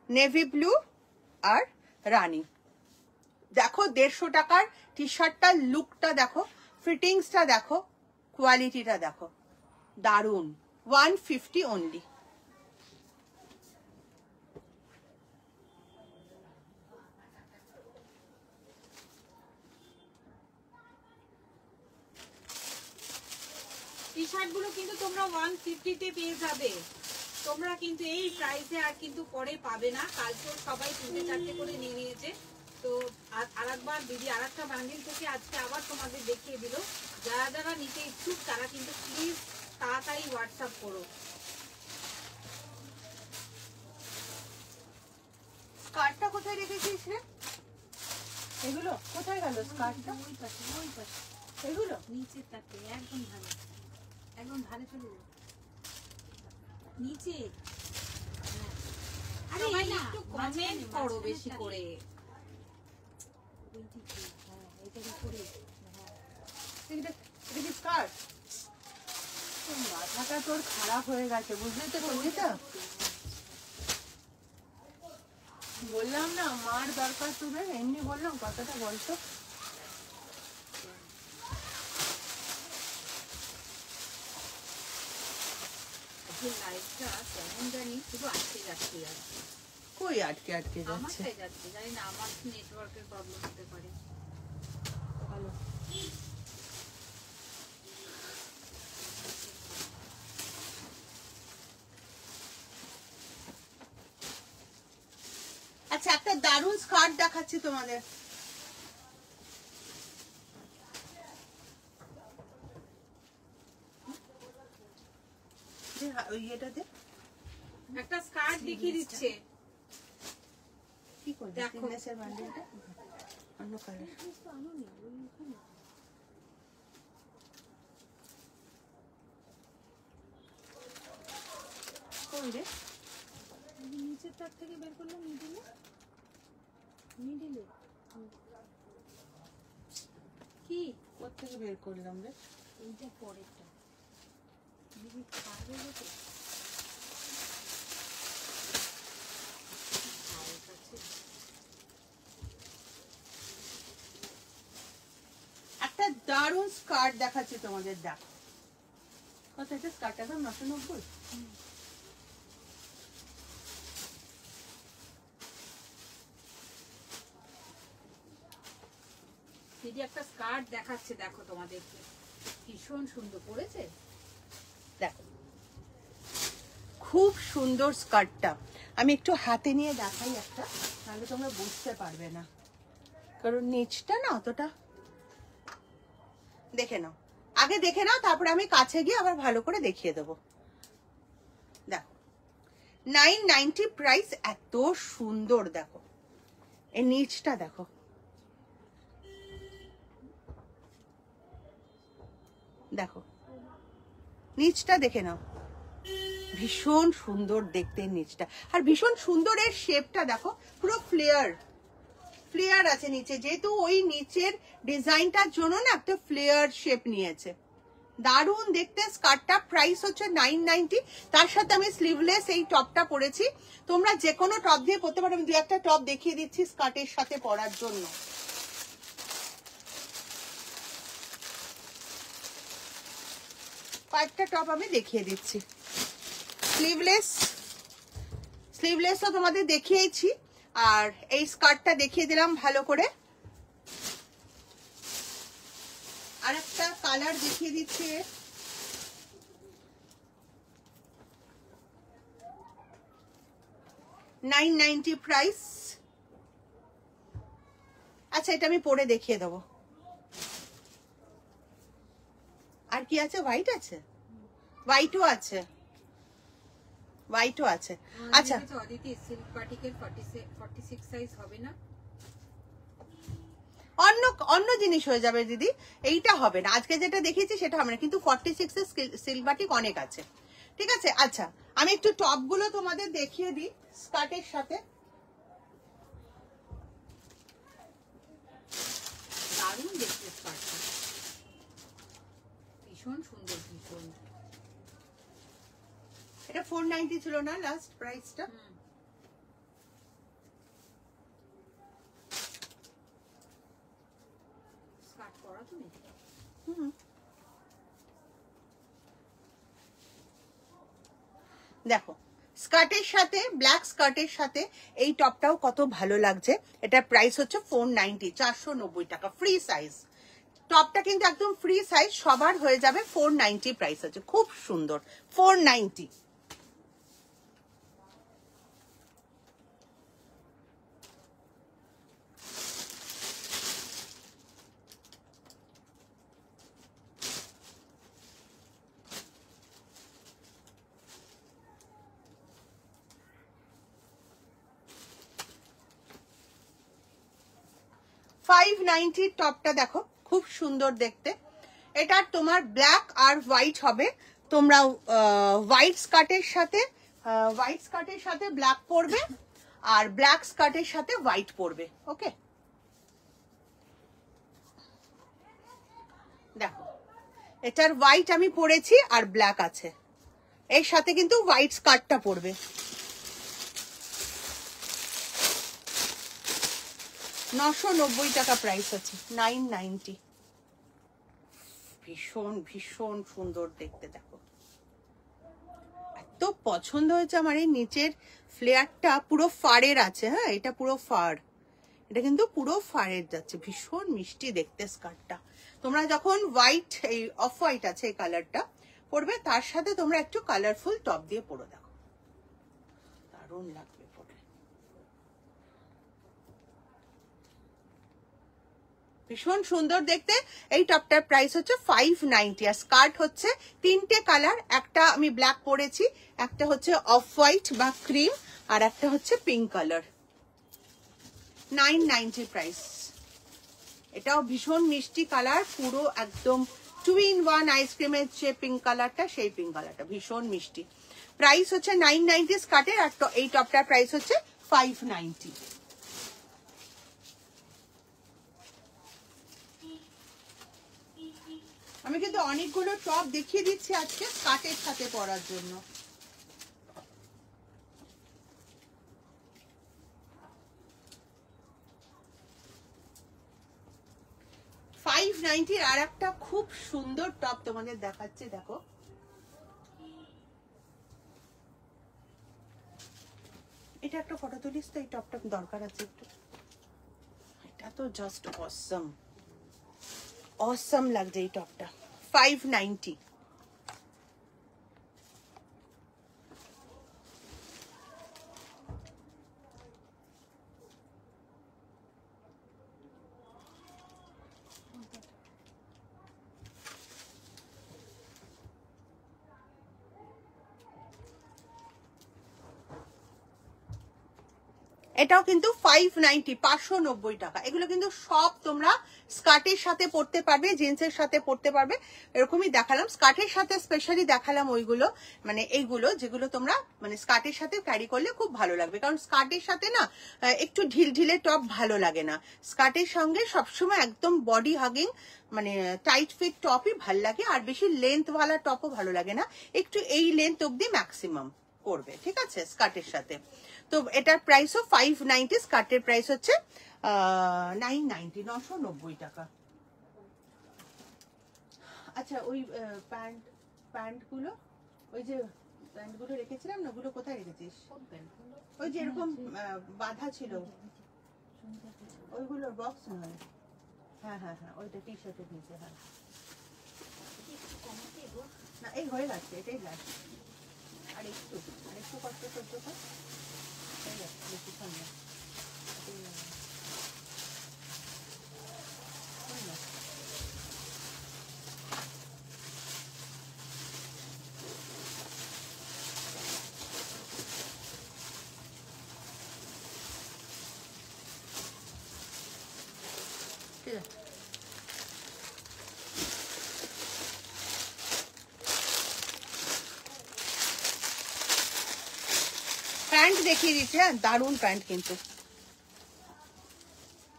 navy blue আর রানী। দেখো 150 টাকার টি শার্টটার লুকটা দেখো, ফিটিংসটা দেখো, কোয়ালিটিটা দেখো, দারুন। 150 অনলি। টি শার্ট গুলো কিন্তু তোমরা 150 তে পেয়ে যাবে। তোমরা কিন্তু এই প্রাইসে আর কিন্তু পরে পাবে না। কালকে সবাই 3-4টে করে নিয়ে নিয়েছে। তো আরেকবার দিদি আরেকটা বান্ডিল থেকে আজকে আবার তোমাদের দেখিয়ে দিল। যারা যারা নিতে ইচ্ছুক তারা কিন্তু প্লিজ তাড়াতাড়ি হোয়াটসঅ্যাপ করো। স্কার্টটা কোথায় রেখেছিস রে? এগুলো কোথায় গেল স্কার্টটা? ওই পাশে, ওই পাশে, এগুলো নিচের তাকে একদম ভালো, একদম ভালো চলে যাবে নিচে। আরে একটু কমেন্ট করো বেশি করে। মাথাটা তোর খারাপ হয়ে গেছে, বুঝলি তো সঙ্গীতা? বললাম না মার দরকার তোদের, এমনি বললাম কথাটা, বলতো। লাইফটা কেমন জানি শুধু আটকে যাচ্ছে, কই আটকে আটকে যাচ্ছে? আমারটাই যাচ্ছে, জানি না আমার নেটওয়ার্কের প্রবলেম হতে পারে। ভালো। আচ্ছা, একটা দারুন স্কার্ট দেখাচ্ছি তোমাদের। ওই এটাতে একটা স্কার্ট দেখিয়ে দিচ্ছে। কি করবে? দেখো নেসের বান্ডেলটা অন্য কালার। কই রে? নিচের তার থেকে বের করলাম, মিডিলে মিডিলে কি কোত্থেকে বের করলাম রে? এইটা পরেরটা দিদি পারবে যেতে। একটা দারুন স্কার্ট দেখাচ্ছি তোমাদের, দেখো কত। এটা স্কার্ট এখন 990। দিদি একটা স্কার্ট দেখাচ্ছে, দেখো তোমাদেরকে, ভীষণ সুন্দর পড়েছে। দেখো খুব সুন্দর স্কার্টটা, আমি একটু হাতে নিয়ে দেখাই একটা, তাহলে তোমরা বুঝতে পারবে না, কারণ নিচটা না অতটা, দেখে নাও, আগে দেখে নাও, তারপরে আমি কাছে গিয়ে আবার ভালো করে দেখিয়ে দেবো। দেখো 990 প্রাইস, এত সুন্দর, দেখো এই নিচটা দেখো, দেখো নিচটা দেখে নাও, ভীষণ সুন্দর দেখতে নিচটা, আর ভীষণ সুন্দর এর শেপটা দেখো, পুরো ফ্লেয়ার ফ্লেয়ার আছে নিচে, যেহেতু ওই নিচের ডিজাইনটার জন্য না একটা ফ্লেয়ার শেপ নিয়েছে, দারুণ দেখতে স্কার্টটা। প্রাইস হচ্ছে 990, তার সাথে আমি স্লিভলেস এই টপটা পরেছি, তোমরা যে কোনো টপ দিয়ে পরতে পারো, আমি দু একটা টপ দেখিয়ে দিচ্ছি স্কার্টের সাথে পরার জন্য। কয়েকটা টপ আমি দেখিয়ে দিচ্ছি, স্লিভলেসও তোমাদের দেখিয়েছি, আর এই স্কার্টটা দেখিয়ে দিলাম ভালো করে, আর একটা কালার দেখিয়ে দিচ্ছি, 990 প্রাইস। আচ্ছা এটা আমি পরে দেখিয়ে দেবো। আর কি আছে, হোয়াইট আছে, হোয়াইটও আছে, হোয়াইটও আছে। আচ্ছা অদিতি সিল্ক বাটিকের 46 সাইজ হবে না? অন্য অন্য জিনিস হয়ে যাবে দিদি, এইটা হবে না, আজকে যেটা দেখিয়েছি সেটা হবে না, কিন্তু 46 এর সিল্ক বাটিক অনেক আছে, ঠিক আছে। আচ্ছা আমি একটু টপ গুলো তোমাদের দেখিয়ে দিই স্কার্টের সাথে। দারুণ দেখতে স্কার্টটা, ভীষণ সুন্দর, ভীষণ। এটা 490 ছিল না লাস্ট প্রাইসটা? স্কার্ট পরা তুমি? দেখো স্কার্টের সাথে, ব্ল্যাক স্কার্টের সাথে এই টপটাও কত ভালো লাগছে। এটার প্রাইস হচ্ছে 490, 490 টাকা, ফ্রি সাইজ। টপটা কিন্তু একদম ফ্রি সাইজ, সবার হয়ে যাবে, 490 প্রাইস আছে, খুব সুন্দর, 490। টপটা দেখো খুব সুন্দর দেখতে, এটা তোমার ব্ল্যাক আর হোয়াইট হবে, তোমরা হোয়াইট স্কার্টের সাথে ব্ল্যাক পরবে, আর ব্ল্যাক স্কার্টের সাথে হোয়াইট পরবে, ওকে। দেখো এটার হোয়াইট আমি পরেছি আর ব্ল্যাক আছে, এর সাথে কিন্তু হোয়াইট স্কার্টটা পরবে। 990 টাকা প্রাইস আছে, 990। ভীষণ ভীষণ সুন্দর দেখতে, দেখো এত পছন্দ হয়েছে আমার এই নিচের ফ্লেয়ারটা, পুরো ফাড়ের আছে, হ্যাঁ এটা পুরো ফাড়, এটা কিন্তু পুরো ফাড়ের যাচ্ছে, ভীষণ মিষ্টি দেখতে স্কার্টটা। তোমরা যখন হোয়াইট, এই অফ হোয়াইট আছে এই কালারটা পরবে, তার সাথে তোমরা একটু কালারফুল টপ দিয়ে পরো, দেখো দারুণ লাগবে পরে, ভীষণ সুন্দর দেখতে। এই টপটার প্রাইস হচ্ছে 590, আর স্কার্ট হচ্ছে তিনটে কালার, একটা আমি ব্ল্যাক পরেছি, একটা হচ্ছে অফ হোয়াইট বা ক্রিম, আর একটা হচ্ছে পিঙ্ক কালার। 990 প্রাইস। এটাও ভীষণ মিষ্টি কালার, পুরো একদম 2-in-1 আইসক্রিমের যে পিঙ্ক কালারটা, সেই পিঙ্ক কালারটা ভীষণ মিষ্টি। প্রাইস হচ্ছে 990 স্কার্টের, আর এই টপটার প্রাইস হচ্ছে 590। আমি কিন্তু অনেকগুলো টপ দেখিয়ে দিচ্ছি আজকে স্কার্টের সাথে পরার জন্য। $590 আর একটা খুব সুন্দর টপ তোমাদের দেখাচ্ছে, দেখো এটা একটা ফটো তুলিস তো, এই টপটা দরকার আছে একটু, এটা তো জাস্ট অসম, অসম লাগছে এই টপটা, 590। এটাও কিন্তু 590, 590 টাকা। এগুলো কিন্তু সব তোমরা স্কার্টের সাথে পরতে পারবে, জিন্সের সাথে পরতে পারবে। এরকমই দেখালাম, স্কার্টের সাথে স্পেশালি দেখালাম ওইগুলো, মানে এইগুলো যেগুলো তোমরা মানে স্কার্টের সাথে ক্যারি করলে খুব ভালো লাগবে। কারণ স্কার্টের সাথে না একটু ঢিলঢিলে টপ ভালো লাগে না, স্কার্টের সঙ্গে সবসময় একদম বডি হাগিং মানে টাইট ফিট টপই ভালো লাগে, আর বেশি লেন্থ ওয়ালা টপও ভালো লাগে না, একটু এই লেন্থ অব্দি ম্যাক্সিমাম করবে, ঠিক আছে, স্কার্টের সাথে। তো এটার প্রাইসও 590, স্কার্টের প্রাইস হচ্ছে 990, 990 টাকা। আচ্ছা ওই প্যান্টগুলো, ওই যে প্যান্টগুলো রেখেছিলাম না, ওগুলো কোথায় রেখেছিস? ওই যে এরকম বাঁধা ছিল, ওইগুলোর বক্স নয়। হ্যাঁ হ্যাঁ হ্যাঁ, ওইটা টি শার্টের নিচে। হ্যাঁ না, এই হয়ে গেছে, এটাই লাস্ট। আর একটু কষ্ট সহ্য কর, বেশিক্ষণ না। ঠিক আছে, প্যান্ট দেখিয়ে দিচ্ছে, দারুন প্যান্ট। কিন্তু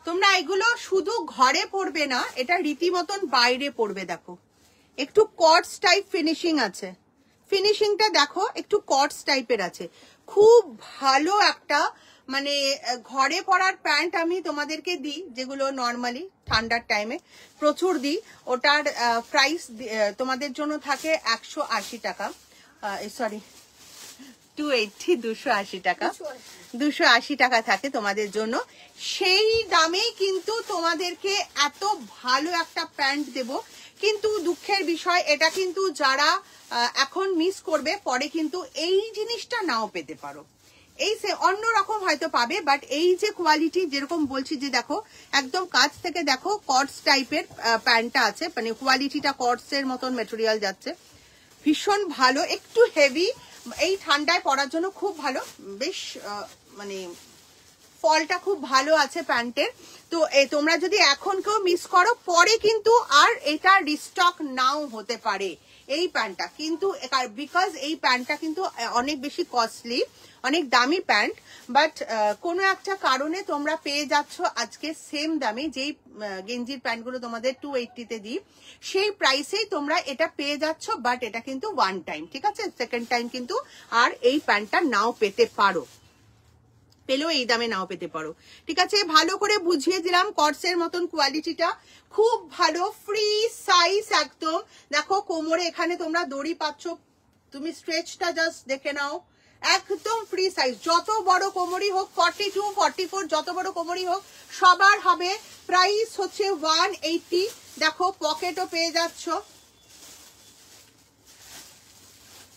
তোমরা এগুলো শুধু ঘরে পরবে না, এটা রীতিমতন বাইরে পরবে। দেখো একটু কটস টাইপ ফিনিশিং আছে, ফিনিশিংটা দেখো একটু কটস টাইপের আছে, খুব ভালো একটা মানে ঘরে পরার প্যান্ট আমি তোমাদেরকে দিই, যেগুলো নর্মালি ঠান্ডার টাইমে প্রচুর দিই। ওটার প্রাইস তোমাদের জন্য থাকে 180 টাকা, সরি 280, 280 টাকা, 280 টাকা থাকে তোমাদের জন্য। সেই দামেই কিন্তু তোমাদেরকে এত ভালো একটা প্যান্ট দেব। কিন্তু দুঃখের বিষয় এটা কিন্তু যারা এখন মিস করবে, পরে কিন্তু এই জিনিসটা নাও পেতে পারো। এই সে অন্যরকম হয়তো পাবে, বাট এই যে কোয়ালিটি যেরকম বলছি, যে দেখো একদম কাছ থেকে দেখো কটস টাইপের প্যান্টটা আছে, মানে কোয়ালিটিটা কটসের মতন মেটেরিয়াল যাচ্ছে, ভীষণ ভালো, একটু হেভি, এই ঠান্ডায় পরার জন্য খুব ভালো, বেশ মানে ফলটা খুব ভালো আছে প্যান্টের। তো তোমরা যদি এখন কেউ মিস করো, পরে কিন্তু আর এটা রিস্টক নাও হতে পারে এই প্যান্টটা, কিন্তু বিকজ এই প্যান্টটা কিন্তু অনেক বেশি কস্টলি, অনেক দামি প্যান্ট, বাট কোনো একটা কারণে তোমরা পেয়ে যাচ্ছ আজকে সেম দামে, যেই গেঞ্জির প্যান্টগুলো তোমাদের 280-তে দিই, সেই প্রাইসেই তোমরা এটা পেয়ে যাচ্ছ। বাট এটা কিন্তু ওয়ান টাইম, ঠিক আছে, সেকেন্ড টাইম কিন্তু আর এই প্যান্টটা নাও পেতে পারো, পেলেও এই দামে নাও পেতে পারো, ঠিক আছে। ভালো করে বুঝিয়ে দিলাম, কটসের মতন কোয়ালিটিটা খুব ভালো, ফ্রি সাইজ একদম। দেখো কোমরে এখানে তোমরা দড়ি পাচ্ছ, তুমি স্ট্রেচটা জাস্ট দেখে নাও, একদম ফ্রি সাইজ, যত বড় কোমরই হোক, 42, 44 যত বড় কোমরই হোক সবার হবে। প্রাইস হচ্ছে 180। দেখো পকেটও পেয়ে যাচ্ছ,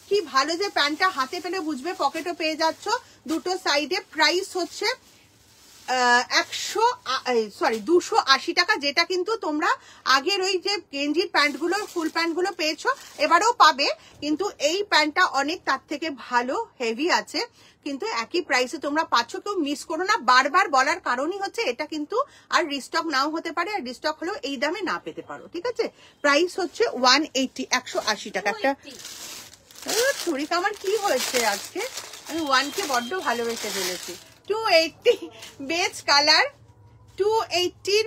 কি ভালো যে প্যান্টটা হাতে পেলে বুঝবে, পকেটও পেয়ে যাচ্ছ দুটো সাইডে। প্রাইস হচ্ছে 280 টাকা, যেটা কিন্তু তোমরা আগের ওই যে গেঞ্জির প্যান্টগুলো, ফুল প্যান্টগুলো পেয়েছো, এবারেও পাবে, কিন্তু এই প্যান্টটা অনেক তার থেকে ভালো, হেভি আছে, কিন্তু একই প্রাইসে তোমরা পাচ্ছ। কেউ মিস করো না, বারবার বলার কারণই হচ্ছে এটা কিন্তু আর রিস্টক নাও হতে পারে, আর রিস্টক হলেও এই দামে না পেতে পারো, ঠিক আছে। প্রাইস হচ্ছে 180, 180 টাকা। একটা ছুরিকা আমার কি হয়েছে আজকে, আমি 1কে বড্ড ভালোবেসে ফেলেছি। 280 বেজ কালার, 280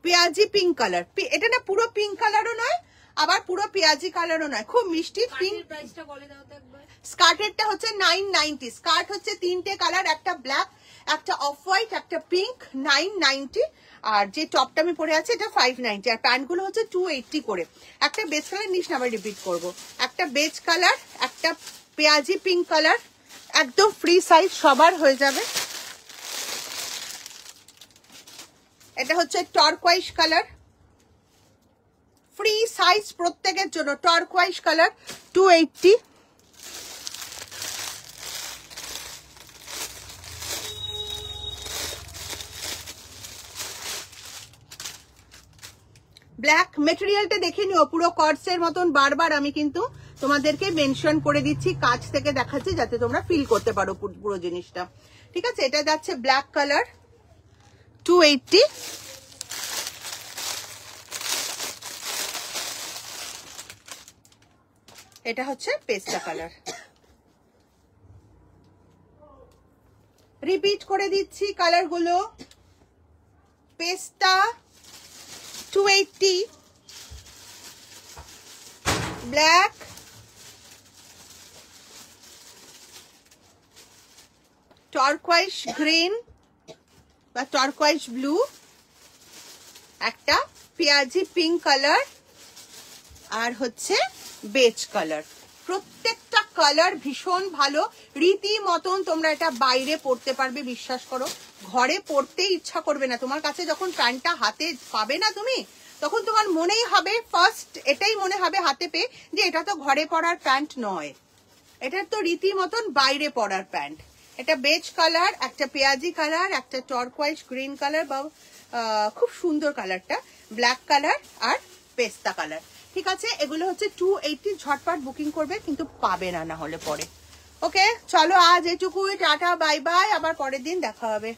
পেঁয়াজি পিঙ্ক কালার, এটা না পুরো পিঙ্ক কালারও নয়, আবার পুরো পেঁয়াজি কালারও নয়, খুব মিষ্টি পিঙ্ক। স্কার্টেরটা হচ্ছে 990, স্কার্ট হচ্ছে 3টে কালার, একটা ব্ল্যাক, একটা অফ হোয়াইট, একটা পিঙ্ক, 990। আর যে টপটা আমি পরে আছি এটা 590, আর প্যান্টগুলো হচ্ছে 280 করে। একটা বেজ কালার নিস না, আবার রিপিট করবো, একটা বেজ কালার, একটা পেঁয়াজি পিঙ্ক কালার, একদম ফ্রি সাইজ, সবার হয়ে যাবে। এটা হচ্ছে টারকোয়াইজ কালার, ফ্রি সাইজ প্রত্যেকের জন্য। Turquoise colour 280। ব্ল্যাক মেটেরিয়ালটা দেখে নিও, পুরো কর্ডসের মতন। বারবার আমি কিন্তু তোমাদেরকে মেনশন করে দিচ্ছি, কাছ থেকে দেখাচ্ছি যাতে তোমরা ফিল করতে পারো পুরো জিনিসটা। ঠিক আছে, এটা যাচ্ছে ব্ল্যাক কালার 280। এটা হচ্ছে পেস্টা কালার। রিপিট করে দিচ্ছি কালার গুলো, পেস্টা 280, ব্ল্যাক, টার্কোয়াইজ গ্রিন বা টার্কোয়াইজ ব্লু, একটা পেঁয়াজি পিঙ্ক কালার, আর হচ্ছে বেজ কালার। প্রত্যেকটা কালার ভীষণ ভালো, রীতি মতন তোমরা এটা বাইরে পরতে পারবে। বিশ্বাস করো, ঘরে পরতে ইচ্ছা করবে না। তোমার কাছে যখন প্যান্টটা হাতে পাবে না তুমি, তখন তোমার মনেই হবে, ফার্স্ট এটাই মনে হবে হাতে পেয়ে, যে এটা তো ঘরে পরার প্যান্ট নয়, এটা তো রীতি মতন বাইরে পরার প্যান্ট। এটা বেজ কালার, একটা পেঁয়াজি কালার, একটা টার্কোয়াইজ গ্রিন কালার, বা খুব সুন্দর কালারটা, ব্ল্যাক কালার আর পেস্তা কালার। ঠিক আছে, এগুলো হচ্ছে 280। ঝটপট বুকিং করবে, কিন্তু পাবে না, না হলে পরে। ওকে, চলো আজ এটুকুই, টাটা বাই বাই, আবার পরের দিন দেখা হবে।